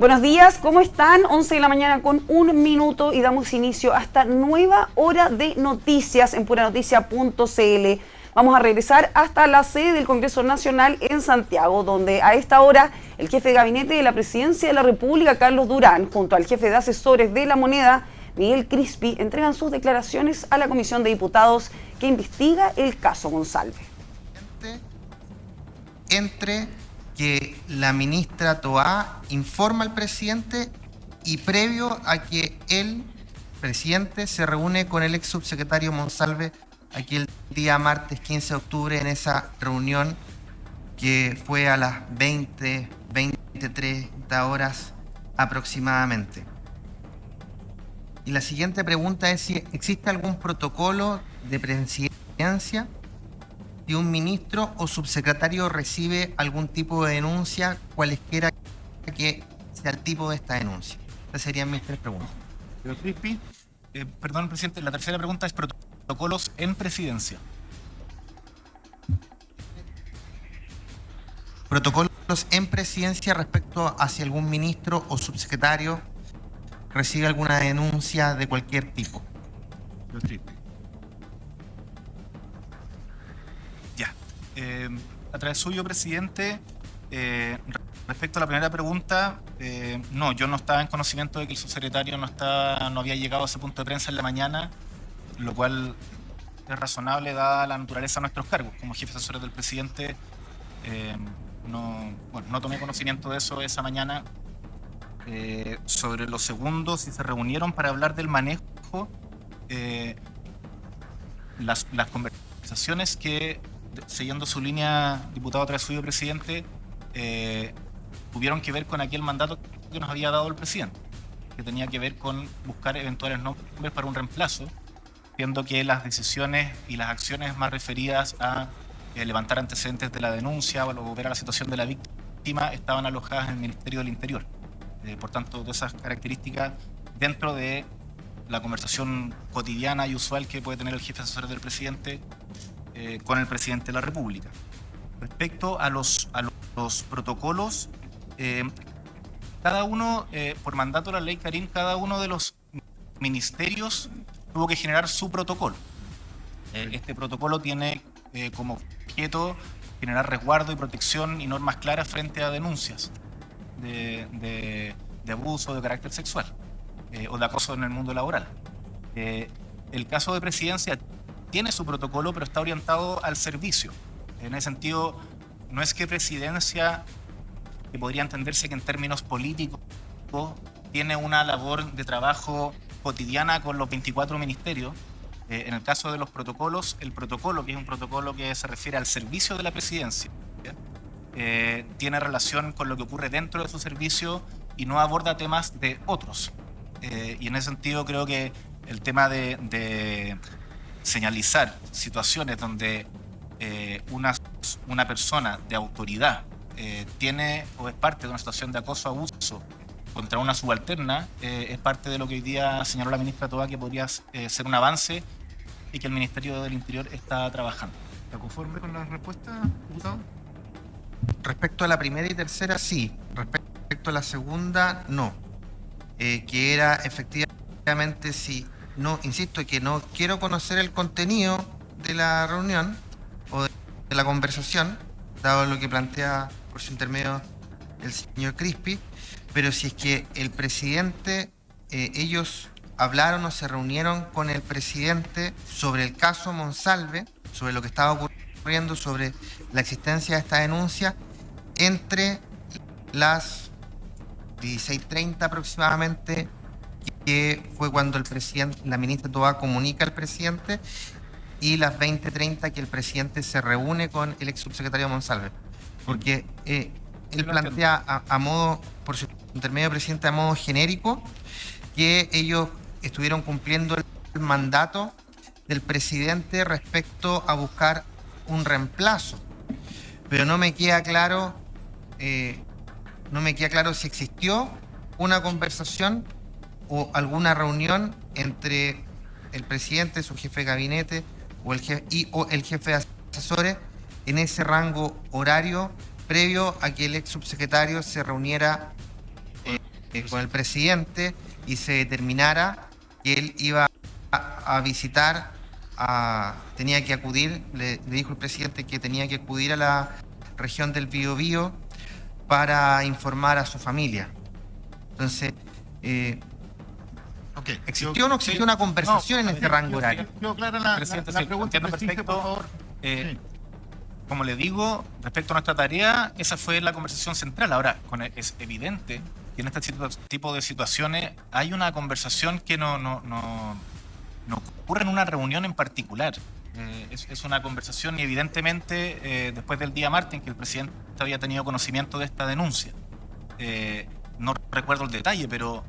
Buenos días, ¿cómo están? 11 de la mañana con 1 minuto y damos inicio a esta nueva hora de noticias en puranoticia.cl. Vamos a regresar hasta la sede del Congreso Nacional en Santiago, donde a esta hora el jefe de gabinete de la Presidencia de la República, Carlos Durán, junto al jefe de asesores de la moneda, Miguel Crispi, entregan sus declaraciones a la Comisión de Diputados que investiga el caso Monsalve. Entre que la ministra Toá informa al presidente y previo a que el presidente se reúne con el ex subsecretario Monsalve aquí el día martes 15 de octubre en esa reunión que fue a las 20:30 horas aproximadamente. Y la siguiente pregunta es si existe algún protocolo de presidencia si un ministro o subsecretario recibe algún tipo de denuncia, cualesquiera que sea el tipo de esta denuncia. Esas serían mis tres preguntas. Señor Crispi, perdón, presidente, la tercera pregunta es protocolos en presidencia. Protocolos en presidencia respecto a si algún ministro o subsecretario recibe alguna denuncia de cualquier tipo. Señor Crispi. Ya. A través suyo, presidente, respecto a la primera pregunta, no, yo no estaba en conocimiento de que el subsecretario no había llegado a ese punto de prensa en la mañana, lo cual es razonable dada la naturaleza de nuestros cargos. Como jefe asesor del presidente, no tomé conocimiento de eso esa mañana. Sobre lo segundo, si se reunieron para hablar del manejo, las conversaciones que, siguiendo su línea, diputado tras suyo, presidente, tuvieron que ver con aquel mandato que nos había dado el presidente, que tenía que ver con buscar eventuales nombres para un reemplazo, viendo que las decisiones y las acciones más referidas a levantar antecedentes de la denuncia o ver a la situación de la víctima estaban alojadas en el Ministerio del Interior. Por tanto, de esas características dentro de la conversación cotidiana y usual que puede tener el jefe asesor del presidente con el presidente de la República. Respecto a los protocolos, cada uno, por mandato de la ley Karim, cada uno de los ministerios tuvo que generar su protocolo. Este protocolo tiene como objeto generar resguardo y protección y normas claras frente a denuncias de abuso de carácter sexual o de acoso en el mundo laboral. El caso de presidencia tiene su protocolo, pero está orientado al servicio. En ese sentido, no es que presidencia, que podría entenderse que en términos políticos, tiene una labor de trabajo cotidiana con los 24 ministerios. En el caso de los protocolos, el protocolo, que es un protocolo que se refiere al servicio de la presidencia, tiene relación con lo que ocurre dentro de su servicio y no aborda temas de otros. Y en ese sentido creo que el tema de señalizar situaciones donde una persona de autoridad tiene o es parte de una situación de acoso o abuso contra una subalterna, es parte de lo que hoy día señaló la ministra Toá, que podría ser un avance y que el Ministerio del Interior está trabajando. ¿Está conforme con la respuesta, diputado? Respecto a la primera y tercera, sí. Respecto a la segunda, no. Que era efectivamente, sí. No, insisto, que no quiero conocer el contenido de la reunión o de la conversación, dado lo que plantea por su intermedio el señor Crispi, pero si es que el presidente, ellos hablaron o se reunieron con el presidente sobre el caso Monsalve, sobre lo que estaba ocurriendo, sobre la existencia de esta denuncia, entre las 16:30 aproximadamente, que fue cuando el presidente, la ministra Toá comunica al presidente, y las 20:30 que el presidente se reúne con el ex subsecretario Monsalve. Porque él plantea a modo, por su intermedio presidente, a modo genérico, que ellos estuvieron cumpliendo el mandato del presidente respecto a buscar un reemplazo. Pero no me queda claro si existió una conversación o alguna reunión entre el presidente, su jefe de gabinete o el jefe de asesores en ese rango horario previo a que el ex subsecretario se reuniera con el presidente y se determinara que él iba a visitar, tenía que acudir, le dijo el presidente que tenía que acudir a la región del Biobío para informar a su familia. Entonces, ¿existió o no existió una conversación en este rango horario? Quedó clara la pregunta. Entiendo perfecto, por favor. Como le digo, respecto a nuestra tarea, esa fue la conversación central. Ahora, es evidente que en este tipo de situaciones hay una conversación que no ocurre en una reunión en particular. Es una conversación y evidentemente después del día martes en que el presidente había tenido conocimiento de esta denuncia. No recuerdo el detalle, pero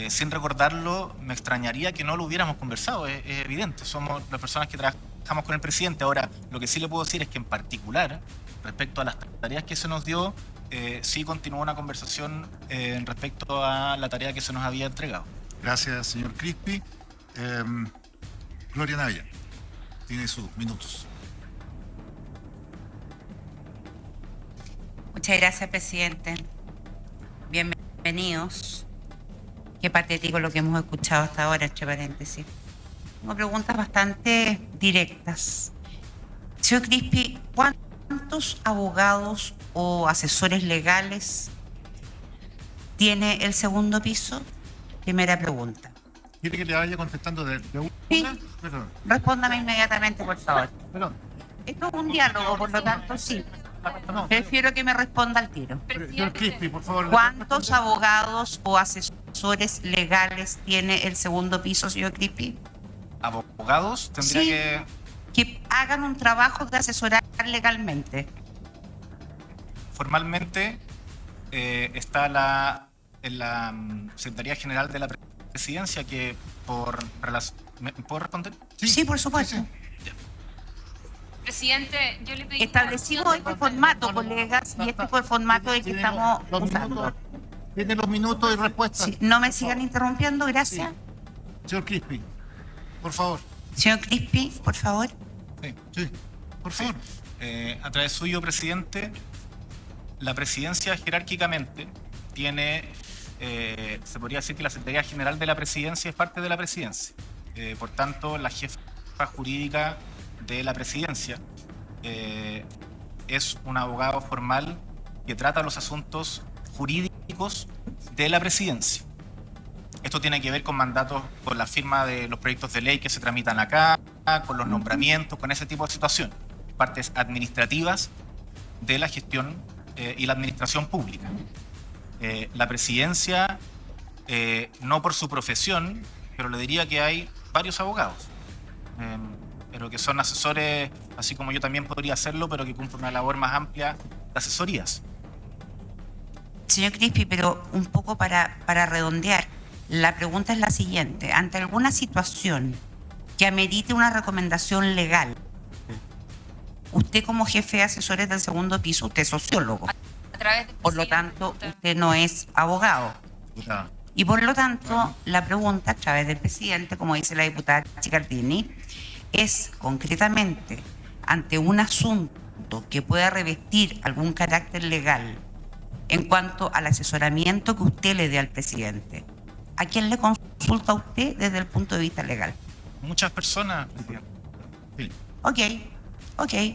sin recordarlo me extrañaría que no lo hubiéramos conversado. Es evidente, somos las personas que trabajamos con el presidente. Ahora, lo que sí le puedo decir es que en particular, respecto a las tareas que se nos dio, sí continuó una conversación respecto a la tarea que se nos había entregado. Gracias, señor Crispi. Gloria Navia, tiene sus minutos. Muchas gracias, presidente. Bienvenidos. Qué patético lo que hemos escuchado hasta ahora, entre paréntesis. Tengo preguntas bastante directas. Señor Crispi, ¿cuántos abogados o asesores legales tiene el segundo piso? Primera pregunta. ¿Quiere que le vaya contestando de una? Sí. Perdón. Respóndame inmediatamente, por favor. Perdón. Esto es un diálogo, por lo tanto, sí. No, Prefiero que me responda al tiro. señor Crispi, por favor. ¿Cuántos abogados o asesores legales tiene el segundo piso, señor Crispi? Abogados, tendría Sí. Que hagan un trabajo de asesorar legalmente. formalmente está en la Secretaría General de la Presidencia que ¿puedo responder? Sí, por supuesto. Presidente, yo le pedí... Establecimos este formato, colegas, y este fue el formato del que estamos usando. Tiene los minutos y respuestas. Sí, no me sigan interrumpiendo, gracias. Señor Crispi, por favor. Señor Crispi, por favor. Sí, por favor. A través suyo, presidente, la presidencia jerárquicamente tiene, se podría decir que la Secretaría General de la Presidencia es parte de la presidencia. Por tanto, la jefa jurídica de la presidencia es un abogado formal que trata los asuntos jurídicos de la presidencia. Esto tiene que ver con mandatos, con la firma de los proyectos de ley que se tramitan acá, con los nombramientos, con ese tipo de situación, partes administrativas de la gestión y la administración pública. La presidencia, no por su profesión, pero le diría que hay varios abogados, pero que son asesores, así como yo también podría hacerlo, pero que cumplen una labor más amplia de asesorías. Señor Crispi, pero un poco para redondear, la pregunta es la siguiente. Ante alguna situación que amerite una recomendación legal, usted como jefe de asesores del segundo piso, usted es sociólogo, A través de por lo tanto, usted no es abogado. Diputada. Y por lo tanto, la pregunta a través del presidente, como dice la diputada Chicardini, es concretamente ante un asunto que pueda revestir algún carácter legal en cuanto al asesoramiento que usted le dé al presidente. ¿A quién le consulta usted desde el punto de vista legal? Muchas personas, presidente. Sí. Ok,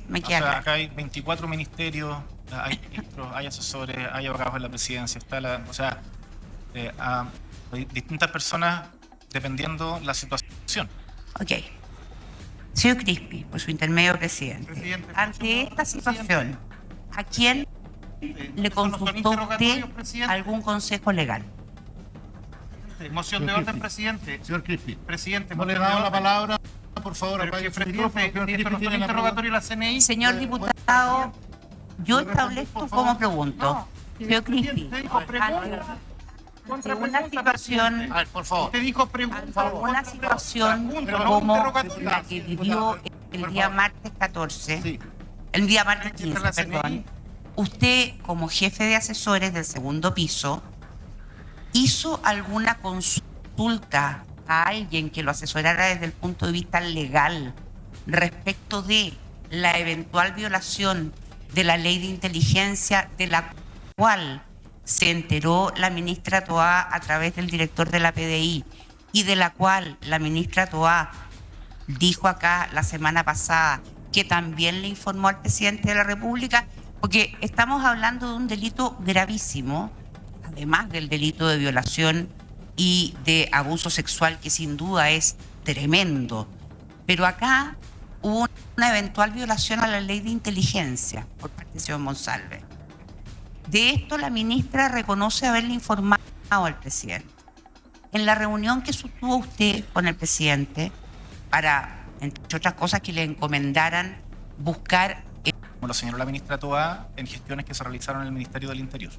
me O queda sea, claro. acá hay 24 ministerios, hay ministros, hay asesores, hay abogados en la presidencia, hay distintas personas dependiendo la situación. Ok. Señor Crispi, por su intermedio, presidente. Presidente, Ante esta situación, ¿a quién le consultó usted algún consejo legal? Moción de orden, presidente. Señor Crispi, Presidente, no le he moción de dado la orden. palabra, por favor. Pero apague que su micrófono. presidente, Señor Crispi esto no tiene es la interrogatorio de la CNI. Señor diputado, yo establezco como pregunto. Señor Crispi, Usted dijo pregunta. ante una situación, A ver, por favor. Usted dijo pregunta. ante alguna situación Pregunta, no como interrogatorio. la que vivió el día martes 14, Sí. el día martes Aquí está 15, la CNI. perdón, usted como jefe de asesores del segundo piso, ¿hizo alguna consulta a alguien que lo asesorara desde el punto de vista legal respecto de la eventual violación de la ley de inteligencia de la cual se enteró la ministra Toá a través del director de la PDI y de la cual la ministra Toá dijo acá la semana pasada que también le informó al presidente de la República, porque estamos hablando de un delito gravísimo, además del delito de violación y de abuso sexual, que sin duda es tremendo. Pero acá hubo una eventual violación a la ley de inteligencia por parte del señor Monsalve. De esto la ministra reconoce haberle informado al presidente. En la reunión que sostuvo usted con el presidente para, entre otras cosas, que le encomendaran buscar... Como lo señaló la ministra Toá, en gestiones que se realizaron en el Ministerio del Interior.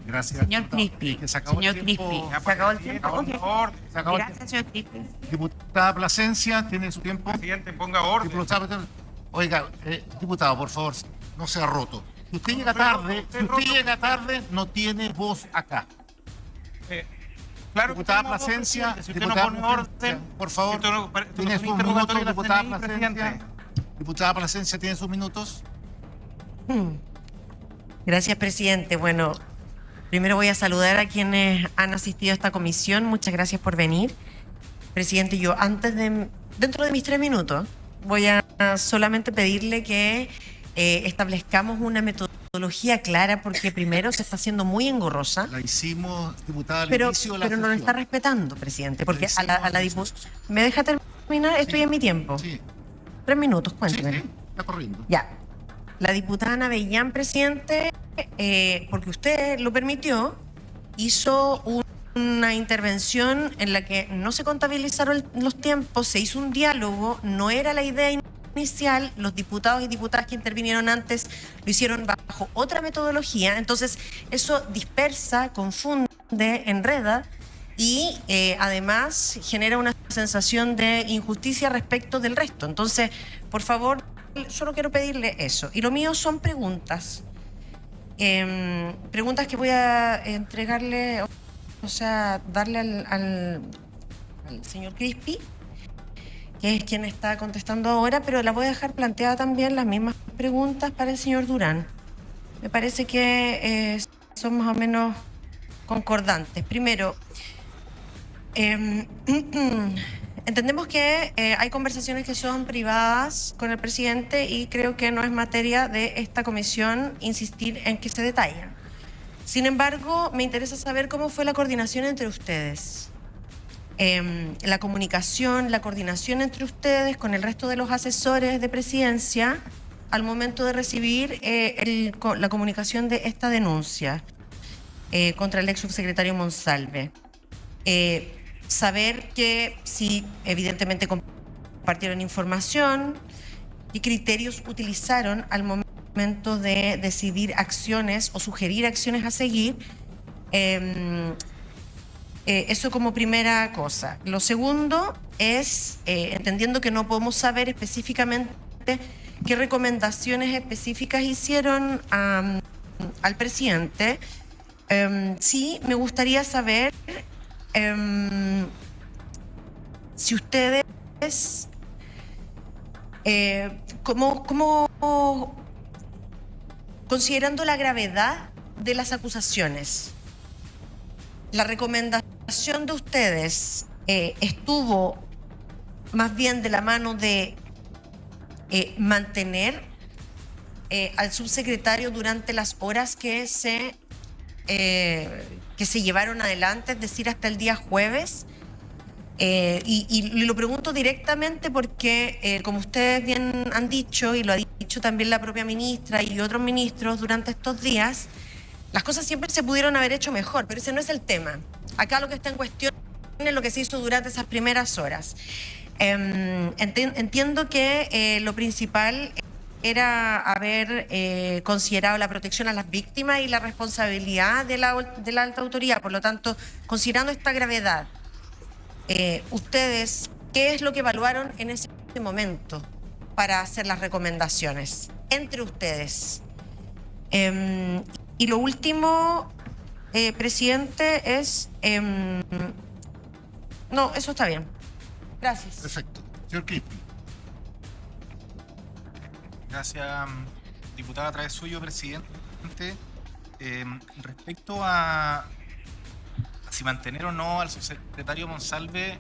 Gracias. Señor diputado. Crispi, Es que se acabó el señor tiempo. Crispi, Ya, ¿se acabó el presidente, tiempo? por Ok. favor. Se acabó el Gracias, señor Crispi. tiempo. Diputada Plasencia, tiene su tiempo. Presidente, ponga orden. Oiga, diputado, por favor, no sea roto. Si usted llega tarde, no tiene voz acá. Claro que Diputada tenemos voz, Plasencia, presidente. Si usted no diputada pone Plasencia, orden, por favor, si usted no- tiene si sus no minutos, interrogatorio de la diputada CNI, Plasencia. presidente. Diputada Plasencia, tiene sus minutos. Gracias, presidente. Bueno, primero voy a saludar a quienes han asistido a esta comisión. Muchas gracias por venir. Presidente, yo dentro de mis 3 minutos, voy a solamente pedirle que establezcamos una metodología clara, porque primero se está haciendo muy engorrosa, La hicimos, diputada, al pero inicio de la no lo sesión. está respetando, presidente, porque Lo hicimos al inicio. ¿Me deja terminar? Estoy en mi tiempo. Sí, 3 minutos, sí, cuénteme. sí, está corriendo. Ya. La diputada Ana Bellán, presidente, porque usted lo permitió, hizo una intervención en la que no se contabilizaron los tiempos, se hizo un diálogo, no era la idea inicial, los diputados y diputadas que intervinieron antes lo hicieron bajo otra metodología, entonces eso dispersa, confunde, enreda y además genera una sensación de injusticia respecto del resto. Entonces, por favor, solo quiero pedirle eso. Y lo mío son preguntas. Preguntas que voy a entregarle, o sea, darle al señor Crispi, que es quien está contestando ahora, pero la voy a dejar planteada también las mismas preguntas para el señor Durán. Me parece que son más o menos concordantes. Primero, entendemos que hay conversaciones que son privadas con el presidente y creo que no es materia de esta comisión insistir en que se detallen. Sin embargo, me interesa saber cómo fue la coordinación entre ustedes. La comunicación, la coordinación entre ustedes con el resto de los asesores de presidencia al momento de recibir la comunicación de esta denuncia contra el ex subsecretario Monsalve. Saber que si evidentemente compartieron información, qué criterios utilizaron al momento de decidir acciones o sugerir acciones a seguir. Eso como primera cosa. Lo segundo es, entendiendo que no podemos saber específicamente qué recomendaciones específicas hicieron al presidente, sí me gustaría saber si ustedes, considerando la gravedad de las acusaciones, la recomendación de ustedes estuvo más bien de la mano de mantener al subsecretario durante las horas que se llevaron adelante, es decir, hasta el día jueves. Y lo pregunto directamente porque, como ustedes bien han dicho, y lo ha dicho también la propia ministra y otros ministros durante estos días, las cosas siempre se pudieron haber hecho mejor, pero ese no es el tema. Acá lo que está en cuestión es lo que se hizo durante esas primeras horas. Entiendo que lo principal era haber considerado la protección a las víctimas y la responsabilidad de la alta autoridad. Por lo tanto, considerando esta gravedad, ustedes, ¿qué es lo que evaluaron en ese momento para hacer las recomendaciones entre ustedes? Y lo último, presidente, es... no, eso está bien. Gracias. Perfecto. Señor Crispi. Gracias, diputada, a través suyo, presidente. Respecto a si mantener o no al subsecretario Monsalve,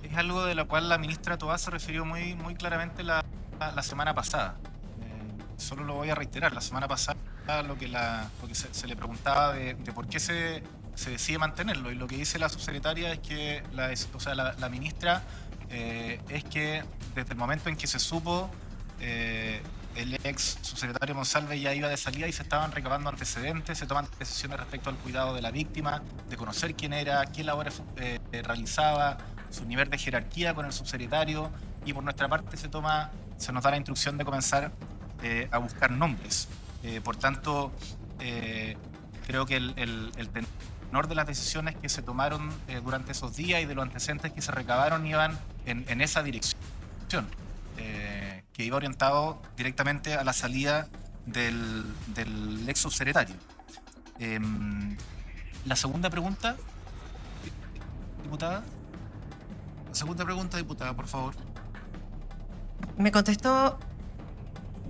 es algo de lo cual la ministra Toá se refirió muy claramente la semana pasada. Solo lo voy a reiterar. La semana pasada lo que se le preguntaba de por qué se decide mantenerlo, y lo que dice la subsecretaria es que la ministra es que desde el momento en que se supo el ex subsecretario Monsalve ya iba de salida y se estaban recabando antecedentes, se toman decisiones respecto al cuidado de la víctima, de conocer quién era, qué labores realizaba, su nivel de jerarquía con el subsecretario, y por nuestra parte se nos da la instrucción de comenzar a buscar nombres. Por tanto, creo que el tenor de las decisiones que se tomaron durante esos días y de los antecedentes que se recabaron iban en esa dirección, que iba orientado directamente a la salida del ex subsecretario. La segunda pregunta, diputada. La segunda pregunta, diputada, por favor. Me contestó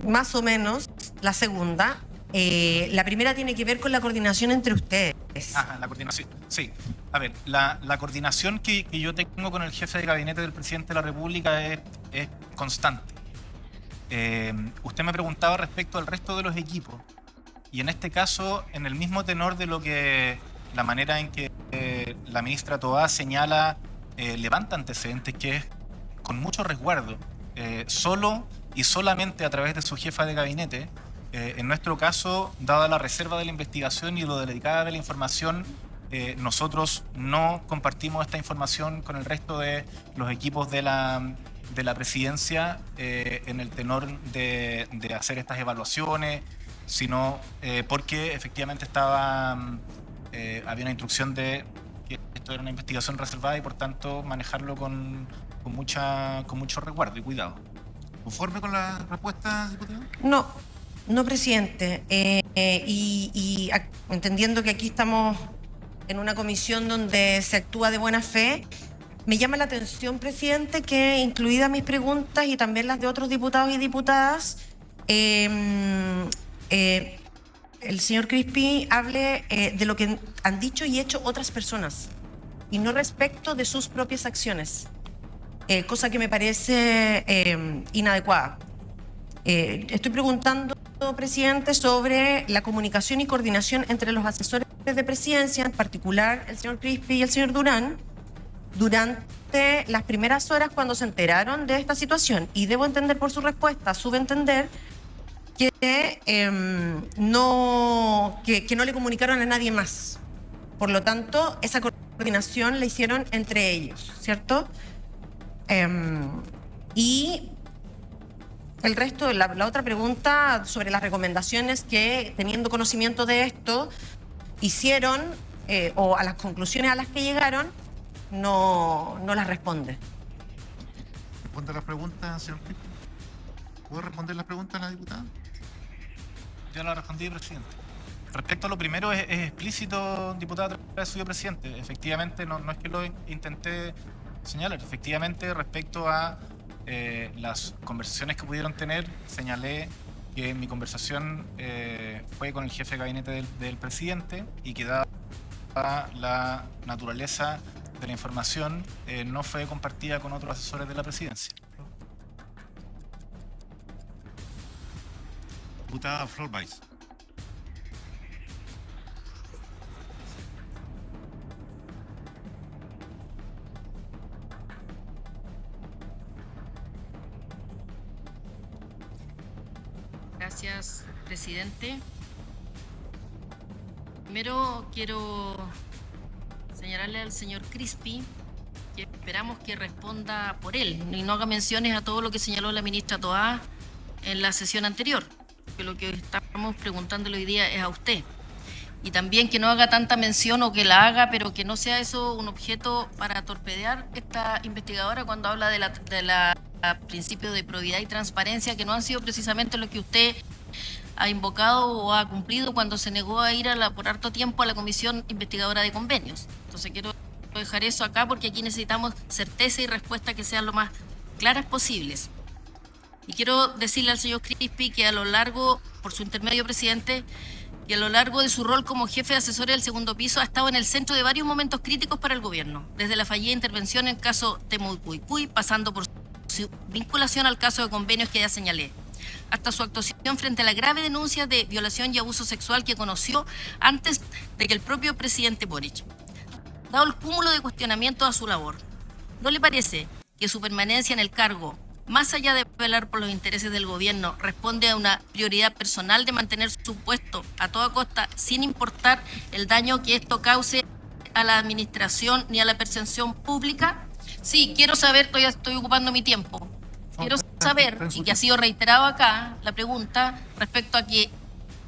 más o menos la segunda. La primera tiene que ver con la coordinación entre ustedes. Ajá, la coordinación. Sí. A ver, la coordinación que yo tengo con el jefe de gabinete del presidente de la República es constante. Usted me preguntaba respecto al resto de los equipos, y en este caso, en el mismo tenor de lo que la manera en que la ministra Toá señala, levanta antecedentes, que es con mucho resguardo, solo y solamente a través de su jefa de gabinete. En nuestro caso, dada la reserva de la investigación y lo delicada de la información, nosotros no compartimos esta información con el resto de los equipos de la presidencia en el tenor de hacer estas evaluaciones, sino porque efectivamente había una instrucción de que esto era una investigación reservada y por tanto manejarlo con mucho resguardo y cuidado. ¿Conforme con la respuesta, diputada? No, presidente. Entendiendo que aquí estamos en una comisión donde se actúa de buena fe, me llama la atención, presidente, que incluidas mis preguntas y también las de otros diputados y diputadas, el señor Crispi hable de lo que han dicho y hecho otras personas y no respecto de sus propias acciones, cosa que me parece inadecuada. Estoy preguntando, presidente, sobre la comunicación y coordinación entre los asesores de presidencia, en particular el señor Crispi y el señor Durán, durante las primeras horas cuando se enteraron de esta situación. Y debo entender por su respuesta, subentender, que no le comunicaron a nadie más. Por lo tanto, esa coordinación la hicieron entre ellos, ¿cierto? Y el resto, la otra pregunta sobre las recomendaciones que, teniendo conocimiento de esto, hicieron o a las conclusiones a las que llegaron, no las responde. ¿Responde las preguntas, señor Crispi? ¿Puedo responder las preguntas a la diputada? Ya la respondí, presidente. Respecto a lo primero, es explícito, diputada, a través suyo, presidente. Efectivamente, no es que lo intenté señalar. Efectivamente, respecto a las conversaciones que pudieron tener, señalé que mi conversación fue con el jefe de gabinete del presidente y que dada la naturaleza de la información, no fue compartida con otros asesores de la presidencia. Diputada Flor Weiss. Gracias, presidente. Primero quiero señalarle al señor Crispi que esperamos que responda por él y no haga menciones a todo lo que señaló la ministra Toá en la sesión anterior, que lo que estamos preguntándole hoy día es a usted. Y también que no haga tanta mención, o que la haga, pero que no sea eso un objeto para torpedear esta investigadora cuando habla de la principios de probidad y transparencia, que no han sido precisamente lo que usted ha invocado o ha cumplido cuando se negó a ir por harto tiempo a la Comisión Investigadora de Convenios. Entonces quiero dejar eso acá porque aquí necesitamos certeza y respuestas que sean lo más claras posibles. Y quiero decirle al señor Crispi que a lo largo, por su intermedio, presidente, que a lo largo de su rol como jefe de asesores del segundo piso ha estado en el centro de varios momentos críticos para el gobierno, desde la fallida intervención en el caso Temucuicui, pasando por su vinculación al caso de convenios que ya señalé, hasta su actuación frente a la grave denuncia de violación y abuso sexual que conoció antes de que el propio presidente Boric. Dado el cúmulo de cuestionamientos a su labor, ¿no le parece que su permanencia en el cargo, más allá de velar por los intereses del gobierno, responde a una prioridad personal de mantener su puesto a toda costa, sin importar el daño que esto cause a la administración ni a la percepción pública? Sí, quiero saber, estoy ocupando mi tiempo. Quiero saber, y que ha sido reiterado acá, la pregunta respecto a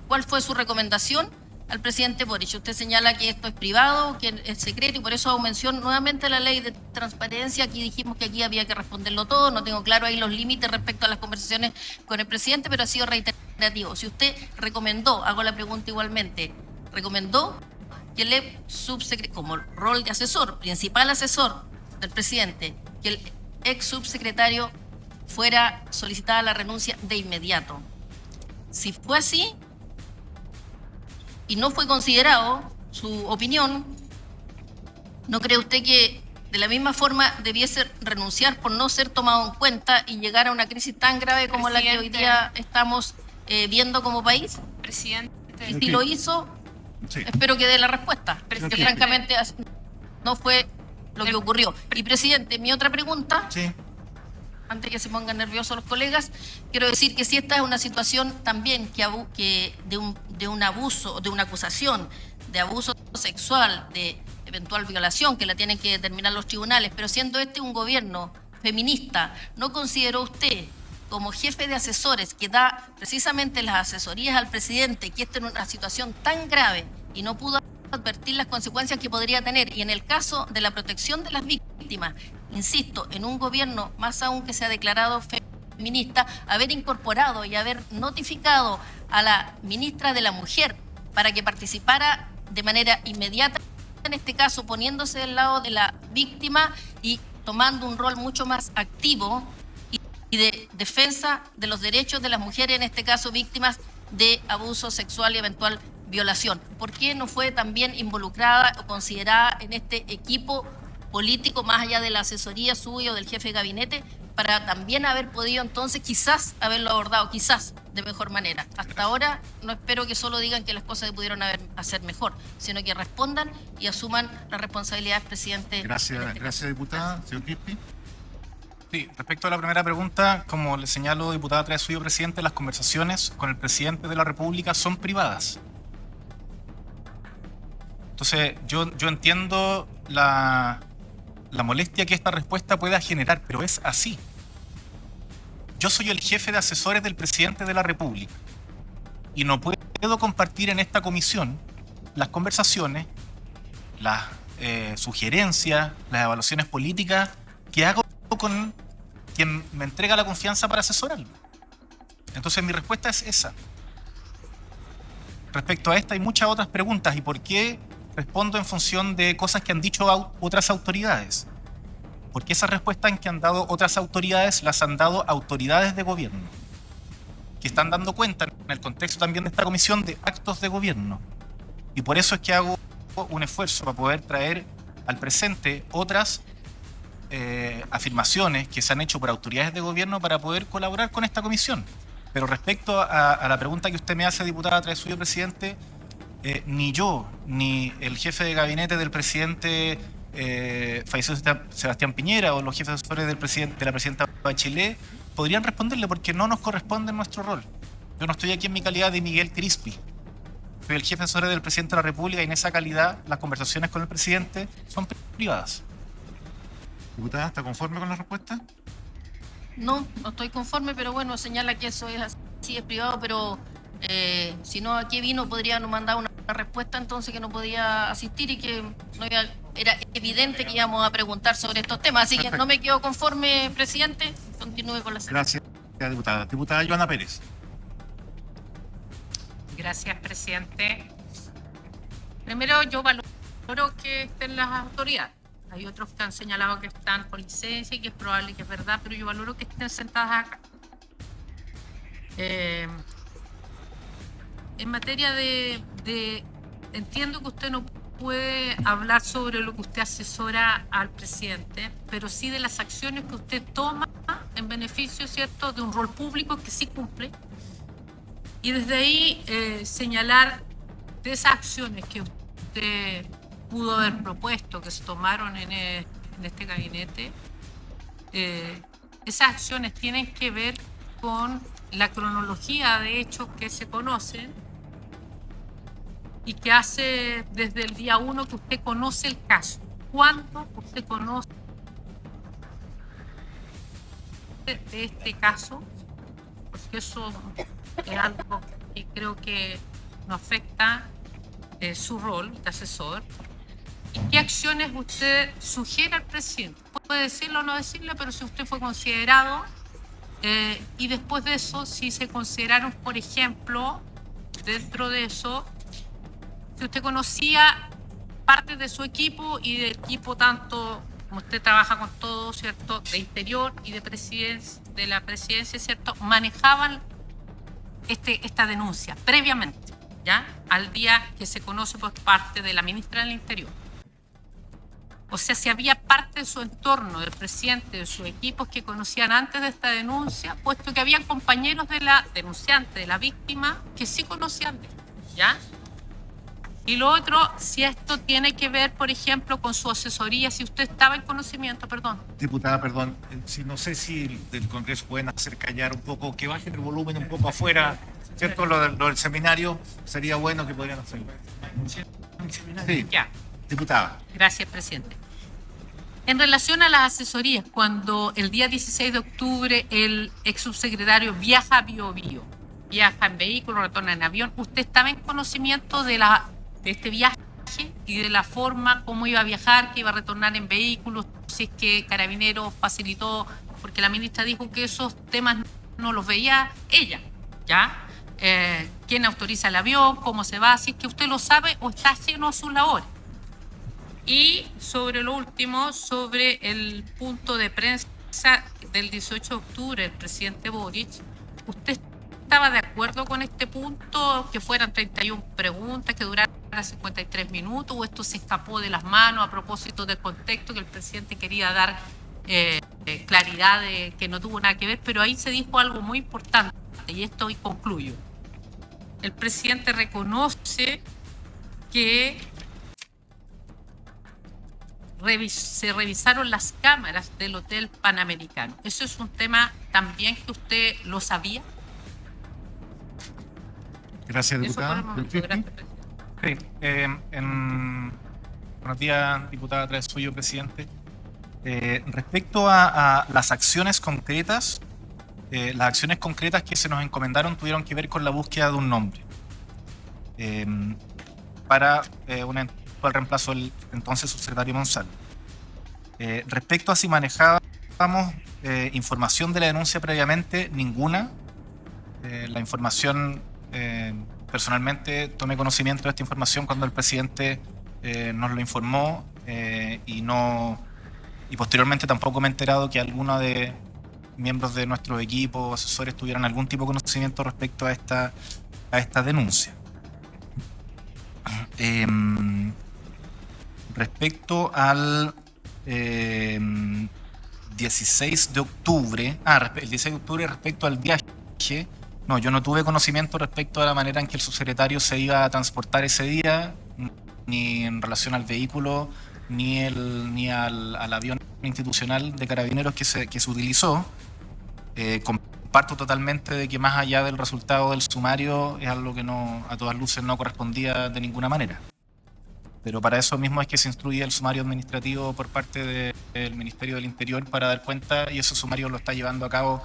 cuál fue su recomendación al presidente Boric. Usted señala que esto es privado, que es secreto, y por eso hago mención nuevamente a la ley de transparencia. Aquí dijimos que aquí había que responderlo todo. No tengo claro ahí los límites respecto a las conversaciones con el presidente, pero ha sido reiterativo. Si usted recomendó, hago la pregunta igualmente, recomendó que el subsecretario, como rol de asesor, principal asesor del presidente, que el ex subsecretario fuera solicitada la renuncia de inmediato. Si fue así y no fue considerado su opinión, ¿no cree usted que de la misma forma debiese renunciar por no ser tomado en cuenta y llegar a una crisis tan grave como la que hoy día estamos viendo como país? Presidente. Y si lo hizo, Sí. espero que dé la respuesta, porque francamente no fue lo que ocurrió. Y presidente, mi otra pregunta, Sí. antes que se pongan nerviosos los colegas, quiero decir que si esta es una situación también que de un abuso, de una acusación de abuso sexual, de eventual violación, que la tienen que determinar los tribunales, pero siendo este un gobierno feminista, ¿no consideró usted, como jefe de asesores que da precisamente las asesorías al presidente, que esta es una situación tan grave y no pudo advertir las consecuencias que podría tener? Y en el caso de la protección de las víctimas, insisto, en un gobierno más aún que se ha declarado feminista, haber incorporado y haber notificado a la ministra de la Mujer para que participara de manera inmediata, en este caso poniéndose del lado de la víctima y tomando un rol mucho más activo y de defensa de los derechos de las mujeres, en este caso víctimas de abuso sexual y eventual violación. ¿Por qué no fue también involucrada o considerada en este equipo político, más allá de la asesoría suya o del jefe de gabinete, para también haber podido entonces quizás haberlo abordado, quizás de mejor manera? Hasta ahora no espero que solo digan que las cosas se pudieron hacer mejor, sino que respondan y asuman la responsabilidad, presidente. Gracias, diputada. Señor Crispi. Sí, respecto a la primera pregunta, como le señaló, diputada Treasuyo, presidente, las conversaciones con el presidente de la República son privadas. Entonces, yo entiendo la molestia que esta respuesta pueda generar, pero es así. Yo soy el jefe de asesores del presidente de la República y no puedo compartir en esta comisión las conversaciones, las sugerencias, las evaluaciones políticas que hago con quien me entrega la confianza para asesorarlo. Entonces mi respuesta es esa. Respecto a esta hay muchas otras preguntas. ¿Y por qué respondo en función de cosas que han dicho otras autoridades? Porque esas respuestas que han dado otras autoridades las han dado autoridades de gobierno, que están dando cuenta en el contexto también de esta comisión de actos de gobierno. Y por eso es que hago un esfuerzo para poder traer al presente otras afirmaciones que se han hecho por autoridades de gobierno para poder colaborar con esta comisión. Pero respecto a la pregunta que usted me hace, diputada Treasuyo, presidente, ni yo, ni el jefe de gabinete del presidente fallecido Sebastián Piñera o los jefes de asesores de la presidenta Bachelet podrían responderle, porque no nos corresponde nuestro rol. Yo no estoy aquí en mi calidad de Miguel Crispi. Soy el jefe de asesores del presidente de la República y en esa calidad las conversaciones con el presidente son privadas. Diputada, ¿está conforme con la respuesta? No estoy conforme, pero bueno, señala que eso es así, es privado, pero si no, aquí vino, podrían mandar una respuesta entonces que no podía asistir y que no era evidente que íbamos a preguntar sobre estos temas. Así Perfecto. que no me quedo conforme, presidente. Continúe con la sesión. Gracias, diputada. Diputada Joana Pérez. Gracias, presidente. Primero, yo valoro que estén las autoridades. Hay otros que han señalado que están con licencia y que es probable que es verdad, pero yo valoro que estén sentadas acá. En materia entiendo que usted no puede hablar sobre lo que usted asesora al presidente, pero sí de las acciones que usted toma en beneficio, ¿cierto?, de un rol público que sí cumple. Y desde ahí señalar de esas acciones que usted pudo haber propuesto, que se tomaron en este gabinete, esas acciones tienen que ver con la cronología de hechos que se conocen y que hace desde el día 1 que usted conoce el caso. ¿Cuándo usted conoce de este caso? Porque eso es algo que creo que no afecta su rol de asesor. ¿Y qué acciones usted sugiere al presidente? Puede decirlo o no decirlo, pero si usted fue considerado, y después de eso, si se consideraron, por ejemplo, dentro de eso, si usted conocía parte de su equipo y del equipo tanto como usted trabaja con todo, ¿cierto?, de interior y de la presidencia, ¿cierto?, manejaban esta denuncia previamente, ¿ya?, al día que se conoce por parte de la ministra del Interior. O sea, si había parte de su entorno, del presidente, de sus equipos que conocían antes de esta denuncia, puesto que había compañeros de la denunciante, de la víctima, que sí conocían de esto, ¿ya? Y lo otro, si esto tiene que ver, por ejemplo, con su asesoría, si usted estaba en conocimiento, perdón. Diputada, perdón, no sé si del Congreso pueden hacer callar un poco, que bajen el volumen un poco afuera, ¿cierto? Lo del seminario sería bueno que pudieran hacerlo. Sí, Ya. diputada. Gracias, presidente. En relación a las asesorías, cuando el día 16 de octubre el ex subsecretario viaja a Biobío, viaja en vehículo, retorna en avión, ¿usted estaba en conocimiento de este viaje y de la forma cómo iba a viajar, que iba a retornar en vehículo, si es que Carabineros facilitó, porque la ministra dijo que esos temas no los veía ella, ¿ya? ¿Quién autoriza el avión? ¿Cómo se va? Si es que usted lo sabe o está ajeno a sus labores. Y sobre lo último, sobre el punto de prensa del 18 de octubre, el presidente Boric, ¿usted estaba de acuerdo con este punto, que fueran 31 preguntas, que duraran 53 minutos, o esto se escapó de las manos a propósito del contexto que el presidente quería dar claridad de que no tuvo nada que ver? Pero ahí se dijo algo muy importante, y esto hoy concluyo. El presidente reconoce que se revisaron las cámaras del Hotel Panamericano. ¿Eso es un tema también que usted lo sabía? Gracias, diputada. Gracias, presidente. Sí, buenos días, diputada, a través suyo, presidente. Respecto a las acciones concretas, las acciones concretas que se nos encomendaron tuvieron que ver con la búsqueda de un nombre para un eventual reemplazo del entonces subsecretario Monsalve. Respecto a si manejábamos información de la denuncia previamente, ninguna. La información, personalmente tomé conocimiento de esta información cuando el presidente nos lo informó y posteriormente tampoco me he enterado que alguno de miembros de nuestro equipo, asesores, tuvieran algún tipo de conocimiento respecto a esta denuncia. Respecto al 16 de octubre, el 16 de octubre respecto al viaje, no, yo no tuve conocimiento respecto a la manera en que el subsecretario se iba a transportar ese día, ni en relación al vehículo, ni al avión institucional de Carabineros que se utilizó. Comparto totalmente de que más allá del resultado del sumario es algo que a todas luces no correspondía de ninguna manera. Pero para eso mismo es que se instruye el sumario administrativo por parte del Ministerio del Interior para dar cuenta, y ese sumario lo está llevando a cabo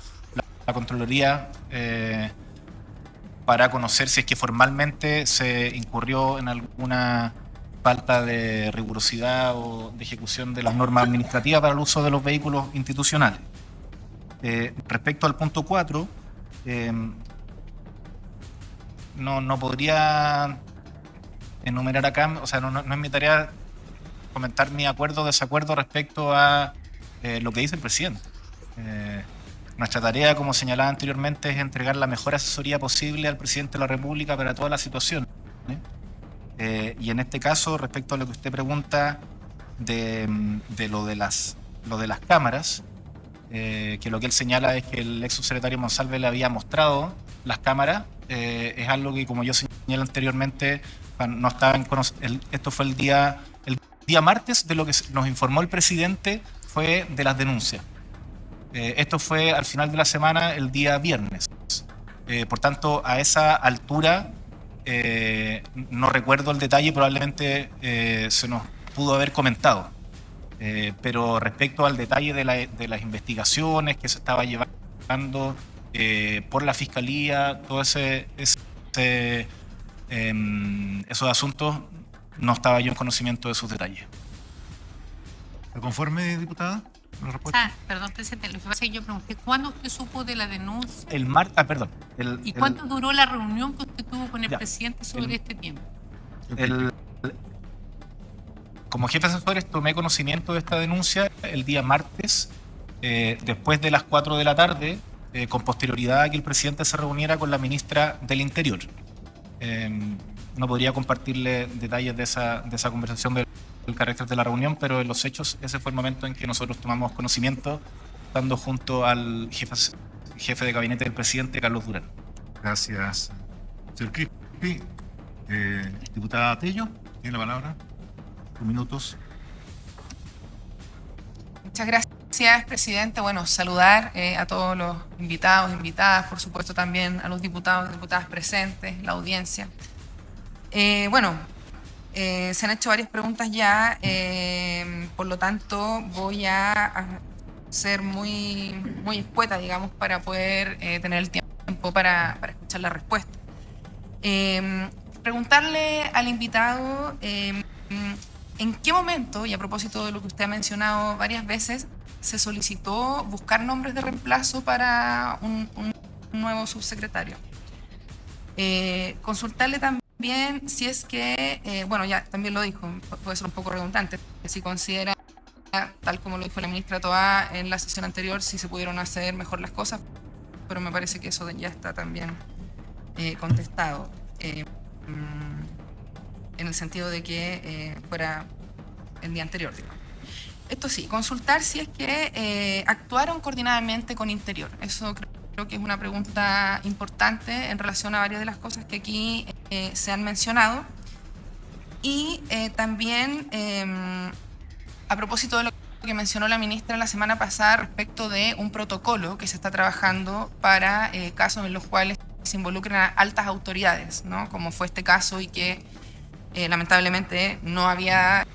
la Contraloría para conocer si es que formalmente se incurrió en alguna falta de rigurosidad o de ejecución de las normas administrativas para el uso de los vehículos institucionales. Respecto al punto 4, no podría enumerar acá, o sea, no es mi tarea comentar mi acuerdo o desacuerdo respecto a lo que dice el presidente. Nuestra tarea, como señalaba anteriormente, es entregar la mejor asesoría posible al presidente de la República para toda la situación. Y en este caso, respecto a lo que usted pregunta de lo de las cámaras, que lo que él señala es que el ex subsecretario Monsalve le había mostrado las cámaras, es algo que, como yo señalé anteriormente, no estaba esto fue el día martes. De lo que nos informó el presidente fue de las denuncias. Esto fue al final de la semana, el día viernes. Por tanto, a esa altura, no recuerdo el detalle, probablemente se nos pudo haber comentado. Pero respecto al detalle de las investigaciones que se estaba llevando por la Fiscalía, todo esos asuntos, no estaba yo en conocimiento de sus detalles. ¿Está conforme, diputada? ¿La respuesta? Perdón, presidente, lo que pasa es que yo pregunté, ¿cuándo usted supo de la denuncia? Perdón. ¿Y cuánto duró la reunión que usted tuvo con el Ya, presidente sobre este tiempo? Como jefe de asesores tomé conocimiento de esta denuncia el día martes, después de las 4 de la tarde, con posterioridad a que el presidente se reuniera con la ministra del Interior. No podría compartirle detalles de esa conversación del carácter de la reunión, pero en los hechos ese fue el momento en que nosotros tomamos conocimiento, estando junto al jefe de gabinete del presidente, Carlos Durán. Gracias, señor Crispi. Diputada Tello, tiene la palabra. 2 minutos. Muchas gracias, presidente. Bueno, saludar a todos los invitados, invitadas, por supuesto también a los diputados y diputadas presentes, la audiencia. Se han hecho varias preguntas ya, por lo tanto voy a ser muy escueta, digamos, para poder tener el tiempo para escuchar la respuesta. Preguntarle al invitado en qué momento, y a propósito de lo que usted ha mencionado varias veces, se solicitó buscar nombres de reemplazo para un nuevo subsecretario. Consultarle también si es que, ya también lo dijo, puede ser un poco redundante, si considera, tal como lo dijo la ministra Toá en la sesión anterior, si se pudieron hacer mejor las cosas, pero me parece que eso ya está también contestado, en el sentido de que fuera el día anterior, digamos. Esto sí, consultar si es que actuaron coordinadamente con Interior. Eso creo que es una pregunta importante en relación a varias de las cosas que aquí se han mencionado. Y también, a propósito de lo que mencionó la ministra la semana pasada respecto de un protocolo que se está trabajando para casos en los cuales se involucran a altas autoridades, ¿no? Como fue este caso y que lamentablemente no había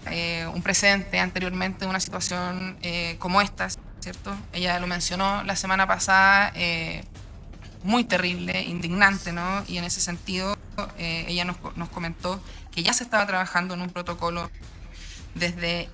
un precedente anteriormente de una situación como esta, ¿cierto? Ella lo mencionó la semana pasada, muy terrible, indignante, ¿no? Y en ese sentido ella nos comentó que ya se estaba trabajando en un protocolo desde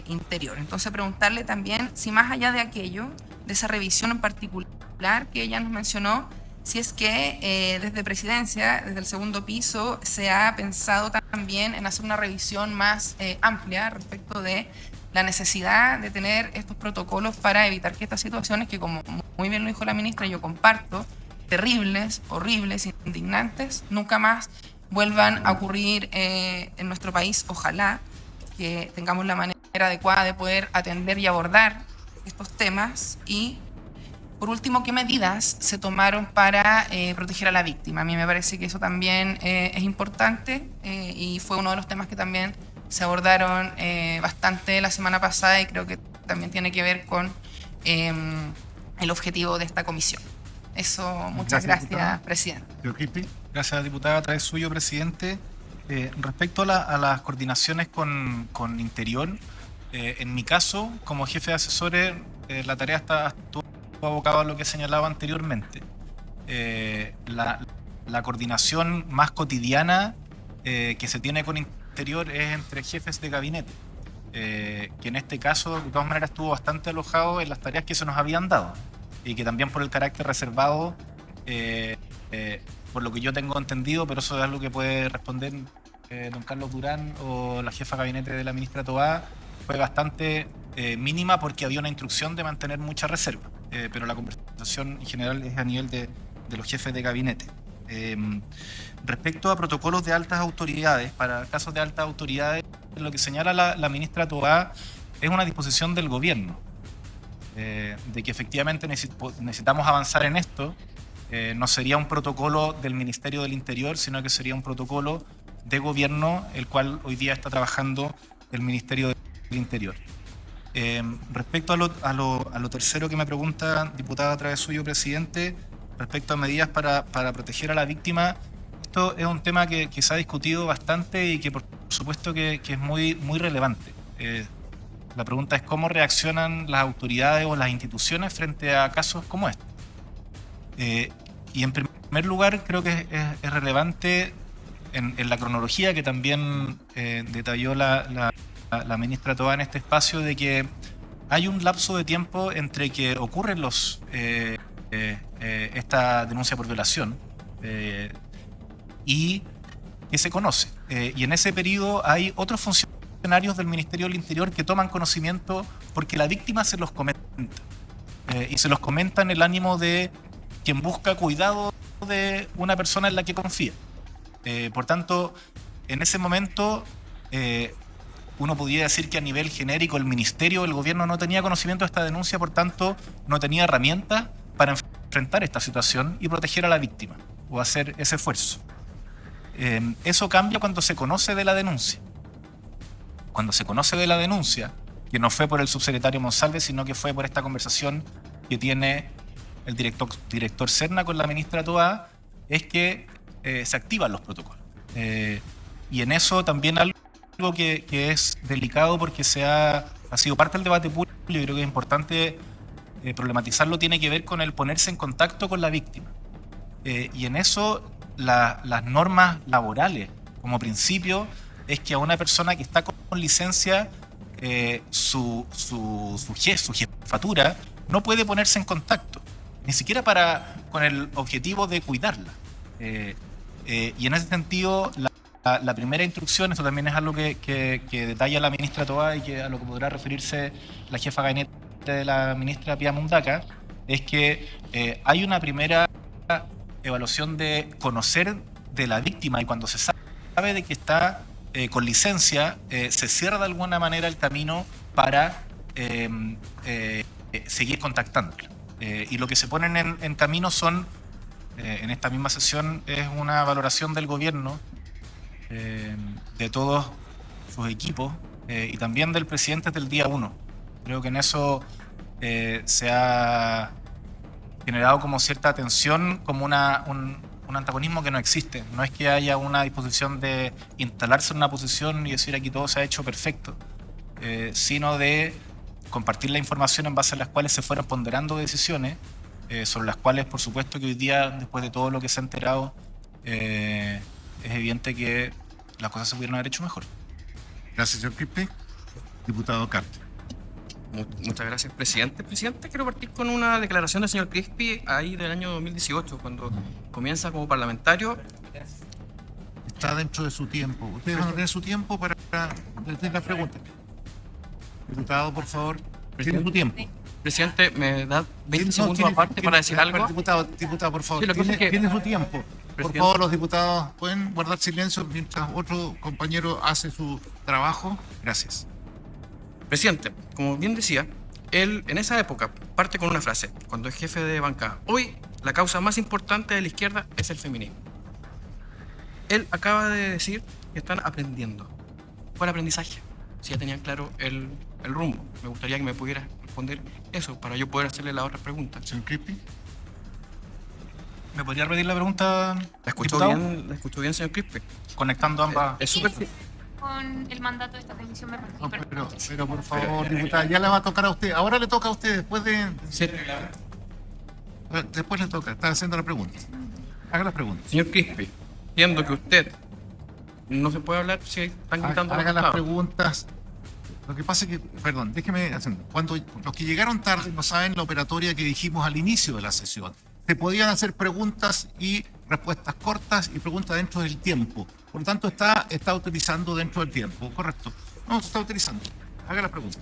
Interior. Entonces preguntarle también si más allá de aquello, de esa revisión en particular que ella nos mencionó, si es que desde Presidencia, desde el segundo piso, se ha pensado también en hacer una revisión más amplia respecto de la necesidad de tener estos protocolos para evitar que estas situaciones, que como muy bien lo dijo la ministra, yo comparto, terribles, horribles, indignantes, nunca más vuelvan a ocurrir en nuestro país. Ojalá que tengamos la manera adecuada de poder atender y abordar estos temas. Y por último, ¿qué medidas se tomaron para proteger a la víctima? A mí me parece que eso también es importante y fue uno de los temas que también se abordaron bastante la semana pasada y creo que también tiene que ver con el objetivo de esta comisión. Eso, muchas gracias, presidente. Gracias, diputada. A través suyo, presidente. Respecto a las coordinaciones con Interior, en mi caso, como jefe de asesores, la tarea estuvo abocado a lo que señalaba anteriormente. La coordinación más cotidiana que se tiene con Interior es entre jefes de gabinete, que en este caso de todas maneras estuvo bastante alojado en las tareas que se nos habían dado y que también por el carácter reservado, por lo que yo tengo entendido, pero eso es algo que puede responder don Carlos Durán o la jefa de gabinete de la ministra Toá, fue bastante mínima porque había una instrucción de mantener mucha reserva. pero la conversación en general es a nivel de los jefes de gabinete. Respecto a protocolos de altas autoridades, para casos de altas autoridades, lo que señala la ministra Toá es una disposición del gobierno, de que efectivamente necesitamos avanzar en esto. No sería un protocolo del Ministerio del Interior, sino que sería un protocolo de gobierno, el cual hoy día está trabajando el Ministerio del Interior. Respecto a lo tercero que me pregunta, diputada, a través suyo, presidente, respecto a medidas para proteger a la víctima, esto es un tema que se ha discutido bastante y que por supuesto que es muy relevante. La pregunta es cómo reaccionan las autoridades o las instituciones frente a casos como este. Y en primer lugar, creo que es relevante en la cronología que también detalló la ministra Toá en este espacio, de que hay un lapso de tiempo entre que ocurren esta denuncia por violación y que se conoce. Y en ese periodo hay otros funcionarios del Ministerio del Interior que toman conocimiento porque la víctima se los comenta. Y se los comenta en el ánimo de quien busca cuidado de una persona en la que confía. Por tanto, en ese momento, uno podría decir que a nivel genérico el Ministerio, el gobierno no tenía conocimiento de esta denuncia, por tanto, no tenía herramientas para enfrentar esta situación y proteger a la víctima o hacer ese esfuerzo. Eso cambia cuando se conoce de la denuncia. Cuando se conoce de la denuncia, que no fue por el subsecretario Monsalve, sino que fue por esta conversación que tiene el director Serna con la ministra Toá, es que se activan los protocolos. Y en eso también algo que es delicado, porque ha sido parte del debate público, y creo que es importante problematizarlo, tiene que ver con el ponerse en contacto con la víctima. Y en eso las normas laborales, como principio, es que a una persona que está con licencia, su jefatura no puede ponerse en contacto, ni siquiera con el objetivo de cuidarla. Y en ese sentido, la primera instrucción, esto también es algo que detalla la ministra Toá y que a lo que podrá referirse la jefa de gabinete de la ministra Pía Mundaca, es que hay una primera evaluación de conocer de la víctima, y cuando se sabe de que está con licencia, se cierra de alguna manera el camino para seguir contactándola. Y lo que se ponen en camino son, en esta misma sesión, es una valoración del gobierno, de todos sus equipos, y también del presidente desde el día 1. Creo que en eso se ha generado como cierta tensión, como un antagonismo que no existe. No es que haya una disposición de instalarse en una posición y decir aquí todo se ha hecho perfecto, sino de compartir la información en base a las cuales se fueron ponderando decisiones, sobre las cuales, por supuesto, que hoy día, después de todo lo que se ha enterado, es evidente que las cosas se pudieron haber hecho mejor. Gracias, señor Crispi. Diputado Carter. Muchas gracias, presidente. Presidente, quiero partir con una declaración del señor Crispi ahí del año 2018, cuando comienza como parlamentario. Está dentro de su tiempo. Ustedes van a tener su tiempo para hacer la pregunta. Diputado, por favor, tiene su tiempo. Presidente, ¿me da 20 segundos aparte para decir algo? Diputado, por favor, Sí, tiene su tiempo. Por favor, los diputados pueden guardar silencio mientras otro compañero hace su trabajo. Gracias. Presidente, como bien decía, él en esa época parte con una frase, cuando es jefe de bancada: hoy la causa más importante de la izquierda es el feminismo. Él acaba de decir que están aprendiendo. Fue el aprendizaje. Si ya tenían claro el rumbo. Me gustaría que me pudiera responder eso para yo poder hacerle la otra pregunta. Señor Crispi. ¿Me podría repetir la pregunta? ¿La escuchó bien, señor Crispi? Conectando ambas. Es súper. Con el mandato de esta comisión me parece. No, pero por favor, diputada, ya le va a tocar a usted. Ahora le toca a usted, después de... Sí. Después le toca, está haciendo la pregunta. Haga la pregunta. Señor Crispi, entiendo que usted no se puede hablar si están gritando. Haga las preguntas. Lo que pasa es que, perdón, déjeme hacer. Cuando los que llegaron tarde no saben la operatoria que dijimos al inicio de la sesión. Se podían hacer preguntas y respuestas cortas y preguntas dentro del tiempo. Por lo tanto, está utilizando dentro del tiempo, ¿correcto? No, se está utilizando. Haga la pregunta.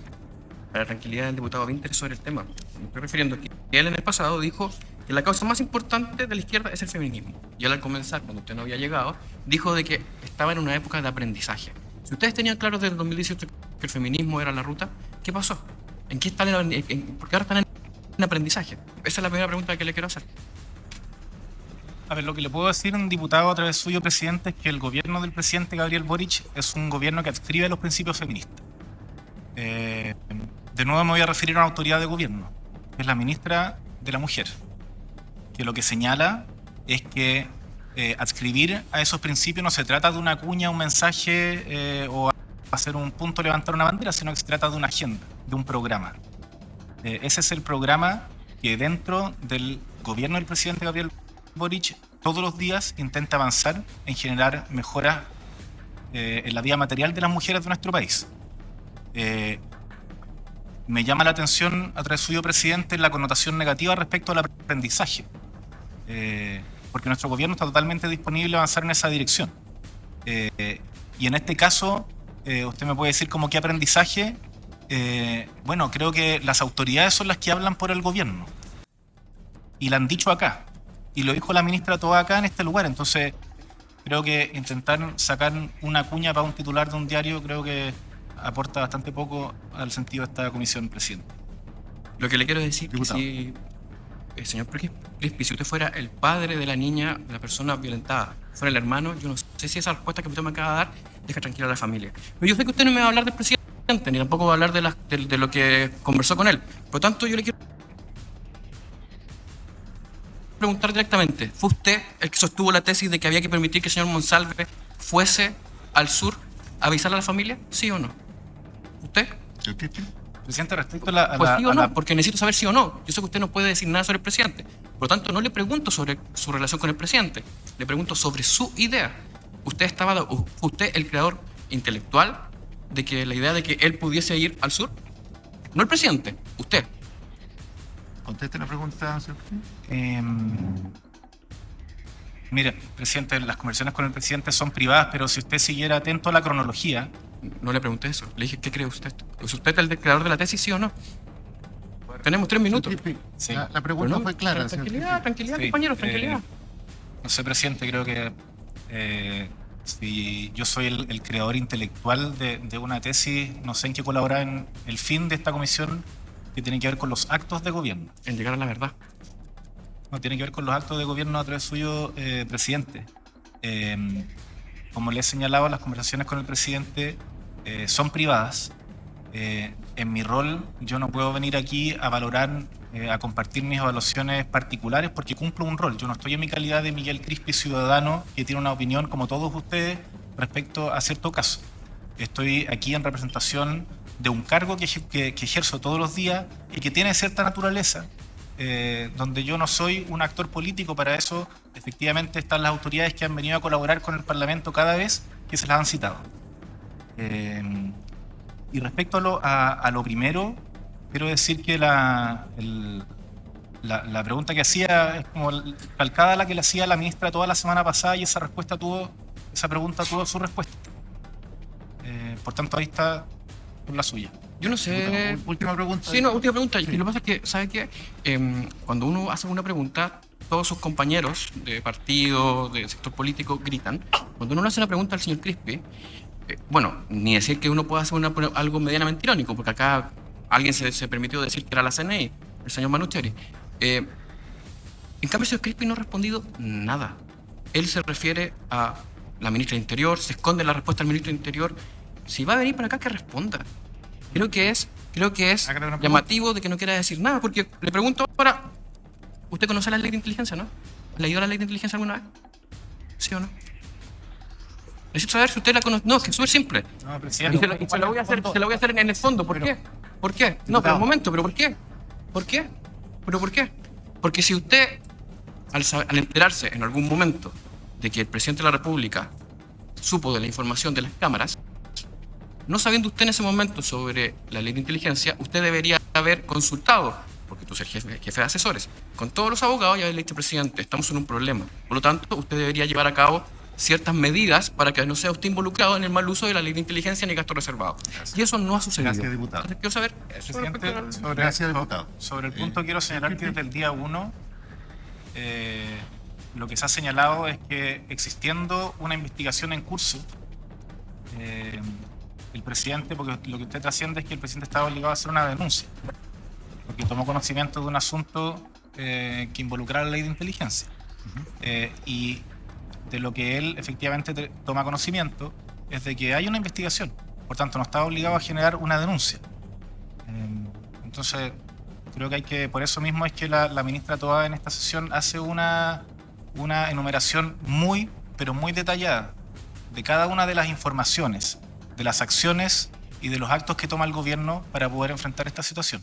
para la tranquilidad del diputado Vinter sobre el tema. Me estoy refiriendo a que él en el pasado dijo que la causa más importante de la izquierda es el feminismo. Y él al comenzar, cuando usted no había llegado, dijo de que estaba en una época de aprendizaje. Si ustedes tenían claro desde el 2018 que el feminismo era la ruta, ¿qué pasó? ¿En qué están ¿por qué ahora están en aprendizaje? Esa es la primera pregunta que le quiero hacer. A ver, lo que le puedo decir a un diputado a través suyo, presidente, es que el gobierno del presidente Gabriel Boric es un gobierno que adscribe los principios feministas. De nuevo me voy a referir a una autoridad de gobierno, que es la ministra de la Mujer, que lo que señala es que adscribir a esos principios no se trata de una cuña, un mensaje o hacer un punto, levantar una bandera, sino que se trata de una agenda, de un programa. Ese es el programa que dentro del gobierno del presidente Gabriel Boric todos los días intenta avanzar en generar mejoras en la vida material de las mujeres de nuestro país. Me llama la atención a través suyo, presidente, la connotación negativa respecto al aprendizaje, porque nuestro gobierno está totalmente disponible a avanzar en esa dirección. Y en este caso, usted me puede decir como qué aprendizaje. Bueno, creo que las autoridades son las que hablan por el gobierno y lo han dicho acá. Y lo dijo la ministra Toá acá en este lugar. Entonces, creo que intentar sacar una cuña para un titular de un diario, creo que aporta bastante poco al sentido de esta comisión, presidente. Lo que le quiero decir es que si, señor Crispi, si usted fuera el padre de la niña, de la persona violentada, fuera el hermano, yo no sé si esa respuesta que usted me acaba de dar deja tranquila a la familia. Pero yo sé que usted no me va a hablar del presidente, ni tampoco va a hablar de lo que conversó con él. Por lo tanto, yo le quiero preguntar directamente, ¿fue usted el que sostuvo la tesis de que había que permitir que el señor Monsalve fuese al sur a avisar a la familia? ¿Sí o no? ¿Usted? Presidente, respecto a la... Pues sí o no, porque necesito saber sí o no. Yo sé que usted no puede decir nada sobre el presidente. Por lo tanto, no le pregunto sobre su relación con el presidente. Le pregunto sobre su idea. ¿Fue usted el creador intelectual de que la idea de que él pudiese ir al sur? No el presidente, usted. Conteste la pregunta, señor. Mire, presidente, las conversaciones con el presidente son privadas, pero si usted siguiera atento a la cronología... No le pregunté eso. Le dije, ¿qué cree usted? ¿Es usted el creador de la tesis, sí o no? Tenemos 3 minutos. Sí. La pregunta fue clara. Tranquilidad, sí, compañeros, tranquilidad. No sé, presidente, creo que si yo soy el creador intelectual de una tesis, no sé en qué colaborar en el fin de esta comisión que tiene que ver con los actos de gobierno. En llegar a la verdad. No, tiene que ver con los actos de gobierno a través suyo, presidente. Como le he señalado, las conversaciones con el presidente son privadas. En mi rol, yo no puedo venir aquí a valorar, a compartir mis evaluaciones particulares porque cumplo un rol. Yo no estoy en mi calidad de Miguel Crispi, ciudadano, que tiene una opinión como todos ustedes respecto a cierto caso. Estoy aquí en representación de un cargo que ejerzo todos los días y que tiene cierta naturaleza, donde yo no soy un actor político. Para eso, efectivamente, están las autoridades que han venido a colaborar con el Parlamento cada vez que se las han citado. Y respecto a lo primero, quiero decir que la pregunta que hacía es como calcada a la que le hacía la ministra toda la semana pasada, y esa pregunta tuvo su respuesta. Por tanto, ahí está la suya. Yo no sé. Última pregunta. Sí, no, última pregunta. Sí. Y lo que pasa es que, ¿sabe qué? Cuando uno hace una pregunta, todos sus compañeros de partido, de sector político, gritan. Cuando uno le hace una pregunta al señor Crispi, bueno, ni decir que uno pueda hacer algo medianamente irónico, porque acá alguien se permitió decir que era la CNI, el señor Manucheri. En cambio, el señor Crispi no ha respondido nada. Él se refiere a la ministra del Interior, se esconde la respuesta del ministro del Interior. Si va a venir para acá, que responda. Creo que es llamativo de que no quiera decir nada, porque le pregunto ahora, ¿usted conoce la ley de inteligencia, no? ¿Ha leído la ley de inteligencia alguna vez? ¿Sí o no? Necesito saber si usted la conoce. No, es que es súper simple. No, presidente. Y se la voy a hacer en el fondo. ¿Por qué? ¿Por qué? No, pero un momento, ¿pero por qué? ¿Por qué? ¿Pero por qué? Porque si usted, al enterarse en algún momento de que el presidente de la República supo de la información de las cámaras, no sabiendo usted en ese momento sobre la ley de inteligencia, usted debería haber consultado, porque tú eres jefe de asesores, con todos los abogados y haberle dicho, presidente, estamos en un problema. Por lo tanto, usted debería llevar a cabo ciertas medidas para que no sea usted involucrado en el mal uso de la ley de inteligencia ni gasto reservado. Y eso no ha sucedido. Gracias, diputado. Entonces, quiero saber... Presidente, Gracias, diputado. sobre el punto quiero señalar que desde el día 1 lo que se ha señalado es que existiendo una investigación en curso, el presidente, porque lo que usted trasciende es que el presidente estaba obligado a hacer una denuncia, porque tomó conocimiento de un asunto que involucraba la ley de inteligencia. Y de lo que él efectivamente toma conocimiento es de que hay una investigación, por tanto no estaba obligado a generar una denuncia. Entonces creo que hay que, por eso mismo es que la ministra Toá en esta sesión hace una enumeración muy, pero muy detallada de cada una de las informaciones, de las acciones y de los actos que toma el gobierno para poder enfrentar esta situación.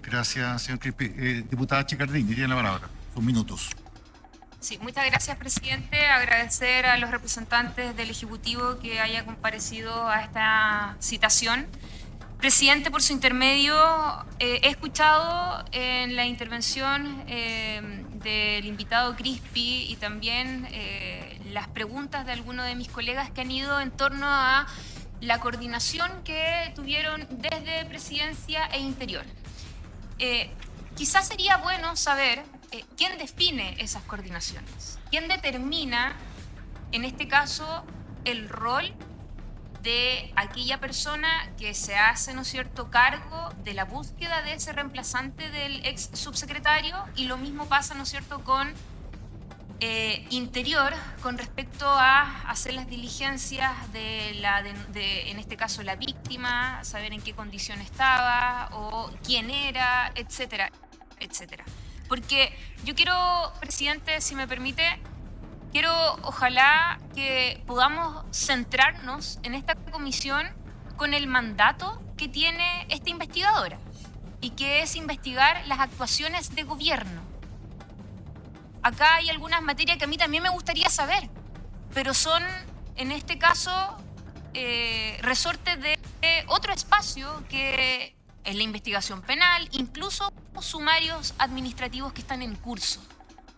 Gracias, señor Crispi. Diputada Chicardini, tiene la palabra. 2 minutos. Sí, muchas gracias, presidente. Agradecer a los representantes del Ejecutivo que haya comparecido a esta citación. Presidente, por su intermedio, he escuchado en la intervención del invitado Crispi y también las preguntas de algunos de mis colegas que han ido en torno a la coordinación que tuvieron desde Presidencia e Interior. Quizás sería bueno saber quién define esas coordinaciones, quién determina, en este caso, el rol de aquella persona que se hace, ¿no es cierto?, cargo de la búsqueda de ese reemplazante del ex subsecretario, y lo mismo pasa, ¿no es cierto?, con Interior con respecto a hacer las diligencias en este caso, la víctima, saber en qué condición estaba o quién era, etcétera, etcétera. Porque yo quiero, presidente, si me permite, quiero ojalá que podamos centrarnos en esta comisión con el mandato que tiene esta investigadora y que es investigar las actuaciones de gobierno. Acá hay algunas materias que a mí también me gustaría saber, pero son, en este caso, resortes de otro espacio que es la investigación penal, incluso sumarios administrativos que están en curso.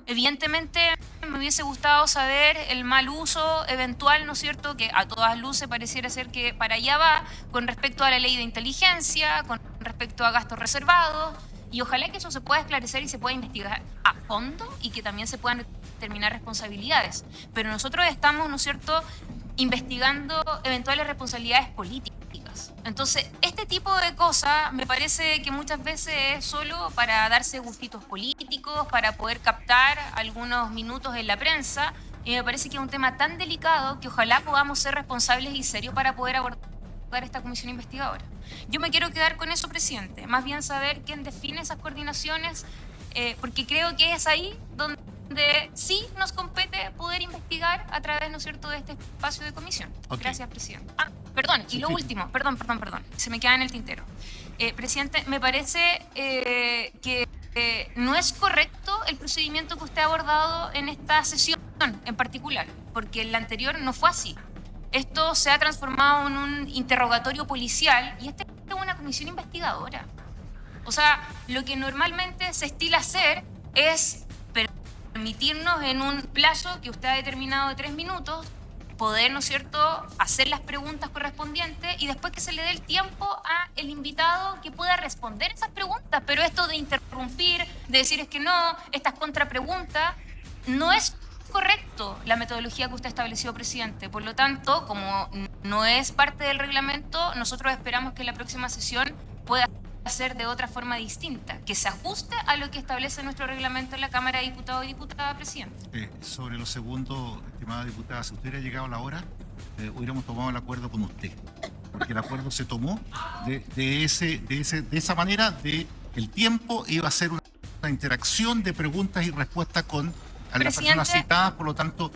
Evidentemente me hubiese gustado saber el mal uso eventual, ¿no es cierto?, que a todas luces pareciera ser que para allá va, con respecto a la ley de inteligencia, con respecto a gastos reservados, y ojalá que eso se pueda esclarecer y se pueda investigar a fondo y que también se puedan determinar responsabilidades. Pero nosotros estamos, ¿no es cierto?, investigando eventuales responsabilidades políticas. Entonces, este tipo de cosas me parece que muchas veces es solo para darse gustitos políticos, para poder captar algunos minutos en la prensa, y me parece que es un tema tan delicado que ojalá podamos ser responsables y serios para poder abordar esta comisión investigadora. Yo me quiero quedar con eso, presidente, más bien saber quién define esas coordinaciones, porque creo que es ahí donde sí nos compete poder investigar a través, ¿no es cierto?, de este espacio de comisión. Okay. Gracias, presidente. Perdón, y lo último, perdón, se me queda en el tintero. Presidente, me parece que no es correcto el procedimiento que usted ha abordado en esta sesión en particular, porque en la anterior no fue así. Esto se ha transformado en un interrogatorio policial y esta es una comisión investigadora. O sea, lo que normalmente se estila hacer es permitirnos en un plazo que usted ha determinado de 3 minutos, poder, ¿no es cierto?, hacer las preguntas correspondientes y después que se le dé el tiempo a el invitado que pueda responder esas preguntas. Pero esto de interrumpir, de decir es que no, estas contrapreguntas, no es correcto la metodología que usted estableció, presidente. Por lo tanto, como no es parte del reglamento, nosotros esperamos que la próxima sesión pueda ser de otra forma distinta, que se ajuste a lo que establece nuestro reglamento en la Cámara de Diputados y Diputadas, presidente. Sobre lo segundo, estimada diputada, si usted hubiera llegado a la hora, hubiéramos tomado el acuerdo con usted, porque el acuerdo se tomó de esa manera, de el tiempo iba a ser una interacción de preguntas y respuestas con las personas citadas. Por lo tanto,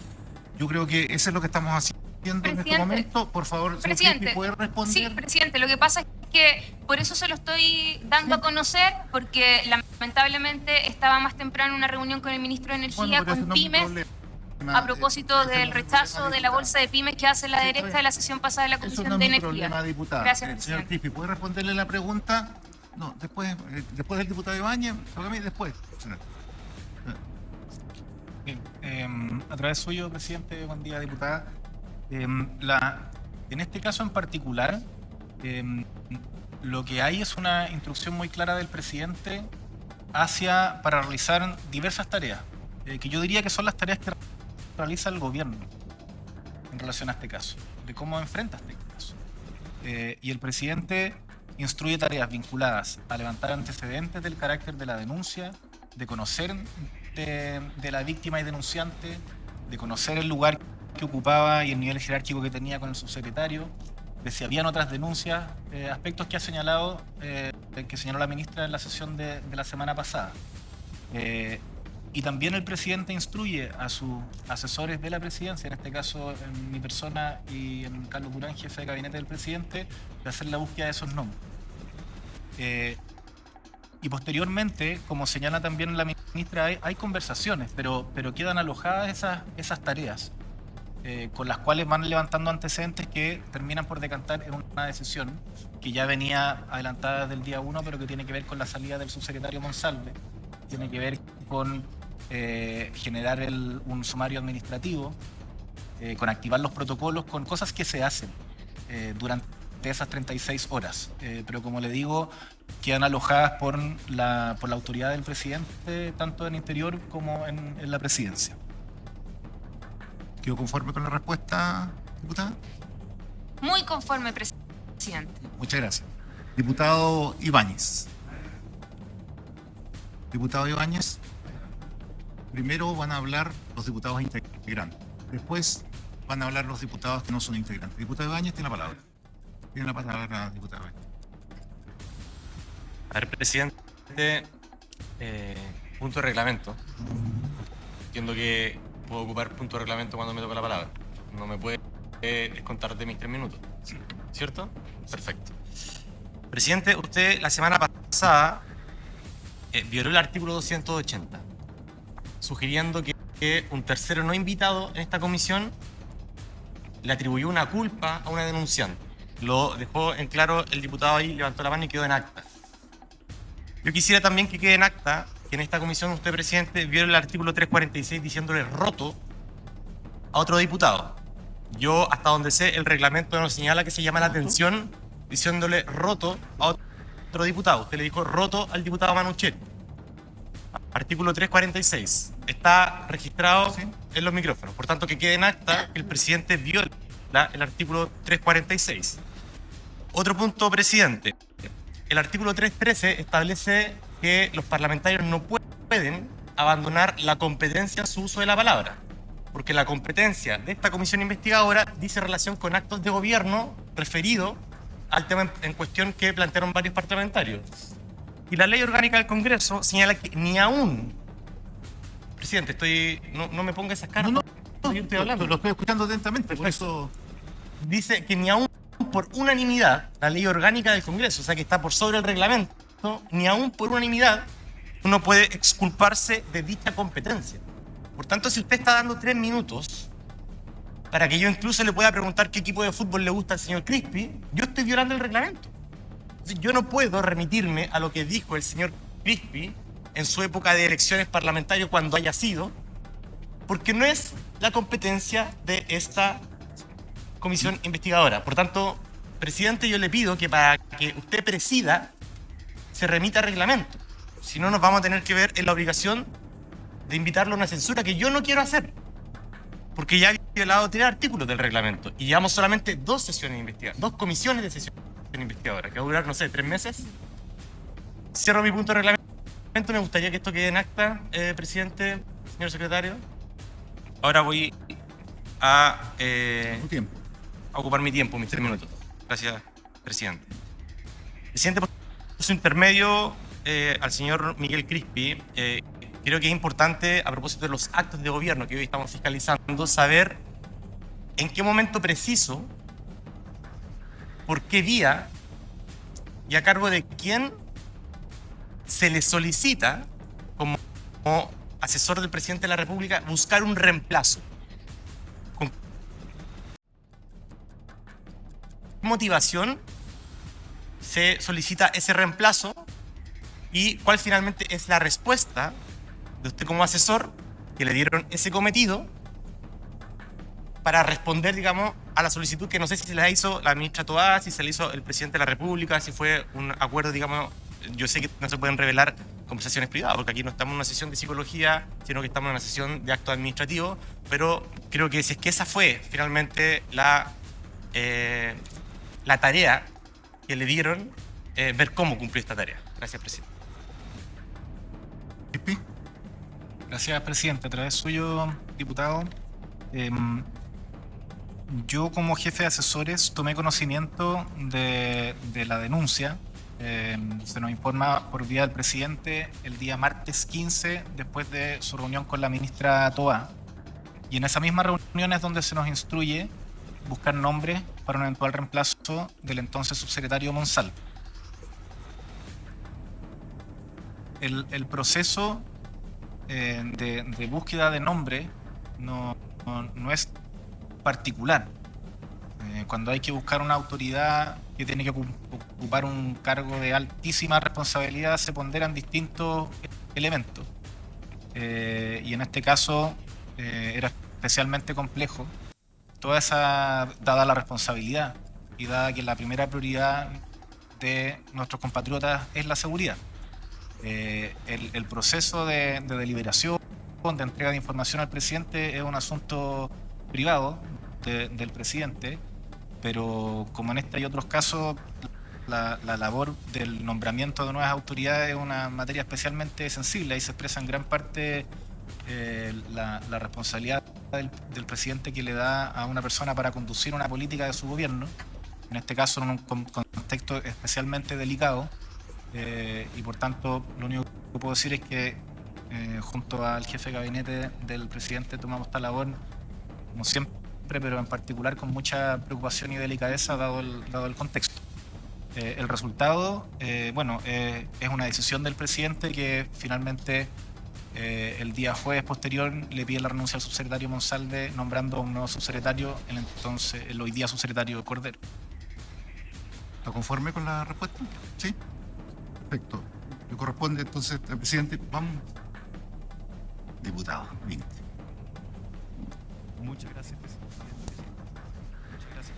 yo creo que eso es lo que estamos haciendo en este momento. Por favor, presidente, ¿puede responder? Sí, presidente, lo que pasa es que por eso se lo estoy dando a conocer, porque lamentablemente estaba más temprano en una reunión con el ministro de Energía, con Pymes, a propósito del rechazo de la bolsa de Pymes que hace la derecha de la sesión pasada de la Comisión de Energía. Gracias, presidente. Señor Crispi, ¿puede responderle la pregunta? No, después del diputado Ibáñez, después. A través suyo, presidente, buen día, diputada. En este caso en particular, lo que hay es una instrucción muy clara del presidente para realizar diversas tareas, que yo diría que son las tareas que realiza el gobierno en relación a este caso, de cómo enfrenta este caso. Y el presidente instruye tareas vinculadas a levantar antecedentes del carácter de la denuncia, de conocer de la víctima y denunciante, de conocer el lugar que ocupaba y el nivel jerárquico que tenía con el subsecretario, de si habían otras denuncias, aspectos que ha señalado, que señaló la ministra en la sesión de la semana pasada. Y también el presidente instruye a sus asesores de la presidencia, en este caso en mi persona y en Carlos Durán, jefe de gabinete del presidente, de hacer la búsqueda de esos nombres. Y posteriormente, como señala también la ministra, hay conversaciones, pero quedan alojadas esas tareas, con las cuales van levantando antecedentes que terminan por decantar en una decisión que ya venía adelantada desde el día 1, pero que tiene que ver con la salida del subsecretario Monsalve, tiene que ver con generar un sumario administrativo, con activar los protocolos, con cosas que se hacen durante esas 36 horas. Pero como le digo, quedan alojadas por la autoridad del presidente, tanto en interior como en la presidencia. ¿Quedó conforme con la respuesta, diputada? Muy conforme, presidente. Muchas gracias. Diputado Ibáñez. Diputado Ibáñez, primero van a hablar los diputados integrantes. Después van a hablar los diputados que no son integrantes. Diputado Ibáñez tiene la palabra. Tiene la palabra, diputado Ibáñez. A ver, presidente, punto de reglamento. Entiendo que puedo ocupar punto de reglamento cuando me toque la palabra. No me puede descontar de mis 3 minutos. ¿Cierto? Perfecto. Presidente, usted la semana pasada violó el artículo 280, sugiriendo que un tercero no invitado en esta comisión le atribuyó una culpa a una denunciante. Lo dejó en claro el diputado ahí, levantó la mano y quedó en acta. Yo quisiera también que quede en acta que en esta comisión usted, presidente, violó el artículo 346 diciéndole roto a otro diputado. Yo, hasta donde sé, el reglamento nos señala que se llama la atención diciéndole roto a otro diputado. Usted le dijo roto al diputado Manuchetti. Artículo 346. Está registrado en los micrófonos. Por tanto, que quede en acta que el presidente viola el artículo 346. Otro punto, presidente. El artículo 313 establece que los parlamentarios no pueden abandonar la competencia en su uso de la palabra, porque la competencia de esta comisión investigadora dice relación con actos de gobierno referido al tema en cuestión que plantearon varios parlamentarios. Y la ley orgánica del Congreso señala que ni aún... Presidente, no me ponga esas caras. No, yo estoy hablando. Lo estoy escuchando atentamente, por eso... Dice que ni aún por unanimidad, la ley orgánica del Congreso, o sea que está por sobre el reglamento, ni aún por unanimidad uno puede exculparse de dicha competencia. Por tanto, si usted está dando 3 minutos para que yo incluso le pueda preguntar qué equipo de fútbol le gusta al señor Crispi, yo estoy violando el reglamento. Yo no puedo remitirme a lo que dijo el señor Crispi en su época de elecciones parlamentarias cuando haya sido, porque no es la competencia de esta comisión investigadora. Por tanto, presidente, yo le pido que para que usted presida se remita al reglamento. Si no, nos vamos a tener que ver en la obligación de invitarlo a una censura que yo no quiero hacer, porque ya ha violado 3 artículos del reglamento y llevamos solamente 2 sesiones investigadoras, 2 comisiones de sesión investigadora, que va a durar, no sé, 3 meses. Cierro mi punto de reglamento. Me gustaría que esto quede en acta, presidente, señor secretario. Ahora voy a ocupar mi tiempo, mis 3 minutos. Gracias, presidente. Presidente, por su intermedio al señor Miguel Crispi, creo que es importante, a propósito de los actos de gobierno que hoy estamos fiscalizando, saber en qué momento preciso, por qué vía y a cargo de quién se le solicita como asesor del presidente de la República buscar un reemplazo. ¿Con qué motivación se solicita ese reemplazo y cuál finalmente es la respuesta de usted como asesor que le dieron ese cometido para responder, digamos, a la solicitud que no sé si se la hizo la ministra Toá, si se la hizo el presidente de la República, si fue un acuerdo, digamos. Yo sé que no se pueden revelar conversaciones privadas, porque aquí no estamos en una sesión de psicología, sino que estamos en una sesión de actos administrativos, pero creo que si es que esa fue finalmente la tarea que le dieron, ver cómo cumplió esta tarea. Gracias, presidente. Gracias, presidente. A través suyo, diputado, yo como jefe de asesores tomé conocimiento de la denuncia. Se nos informa por vía del presidente el día martes 15, después de su reunión con la ministra Toá. Y en esa misma reunión es donde se nos instruye buscar nombres para un eventual reemplazo del entonces subsecretario Monsalve. El proceso de búsqueda de nombre no es particular. Cuando hay que buscar una autoridad que tiene que ocupar un cargo de altísima responsabilidad, se ponderan distintos elementos. Y en este caso era especialmente complejo, dada la responsabilidad y dada que la primera prioridad de nuestros compatriotas es la seguridad. El proceso de deliberación, de entrega de información al presidente es un asunto privado del presidente, pero como en este y otros casos, la labor del nombramiento de nuevas autoridades es una materia especialmente sensible. Ahí se expresa en gran parte la responsabilidad del presidente que le da a una persona para conducir una política de su gobierno, en este caso en un contexto especialmente delicado, y por tanto lo único que puedo decir es que junto al jefe de gabinete del presidente tomamos esta labor, como siempre, pero en particular con mucha preocupación y delicadeza dado el contexto. El resultado, es una decisión del presidente que finalmente el día jueves posterior le pide la renuncia al subsecretario Monsalve, nombrando a un nuevo subsecretario, el hoy día subsecretario Cordero. ¿Está conforme con la respuesta? Sí. Perfecto. Le corresponde entonces al presidente. Vamos. Diputado, 20. Muchas gracias, presidente. Muchas gracias,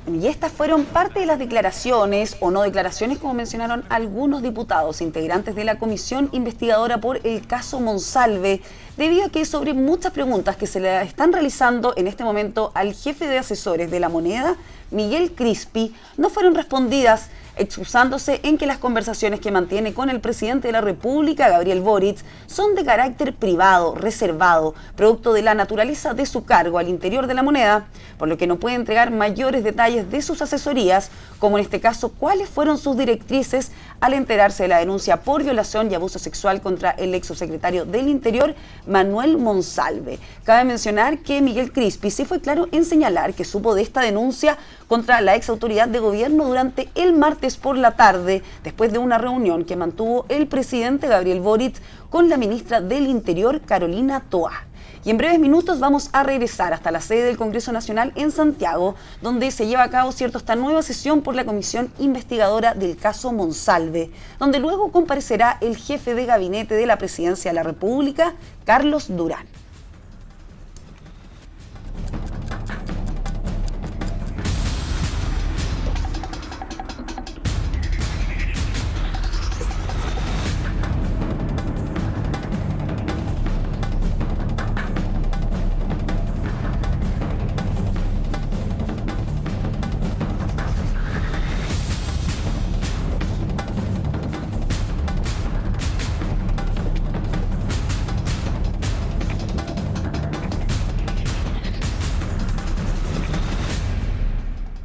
presidente. Y estas fueron parte de las declaraciones o no declaraciones, como mencionaron algunos diputados integrantes de la comisión investigadora por el caso Monsalve, debido a que sobre muchas preguntas que se le están realizando en este momento al jefe de asesores de La Moneda, Miguel Crispi, no fueron respondidas, excusándose en que las conversaciones que mantiene con el presidente de la República, Gabriel Boric, son de carácter privado, reservado, producto de la naturaleza de su cargo al interior de La Moneda, por lo que no puede entregar mayores detalles de sus asesorías, como en este caso cuáles fueron sus directrices al enterarse de la denuncia por violación y abuso sexual contra el ex subsecretario del Interior, Manuel Monsalve. Cabe mencionar que Miguel Crispi sí fue claro en señalar que supo de esta denuncia contra la ex autoridad de gobierno durante el martes por la tarde, después de una reunión que mantuvo el presidente Gabriel Boric con la ministra del Interior, Carolina Toá. Y en breves minutos vamos a regresar hasta la sede del Congreso Nacional en Santiago, donde se lleva a cabo esta nueva sesión por la comisión investigadora del caso Monsalve, donde luego comparecerá el jefe de gabinete de la Presidencia de la República, Carlos Durán.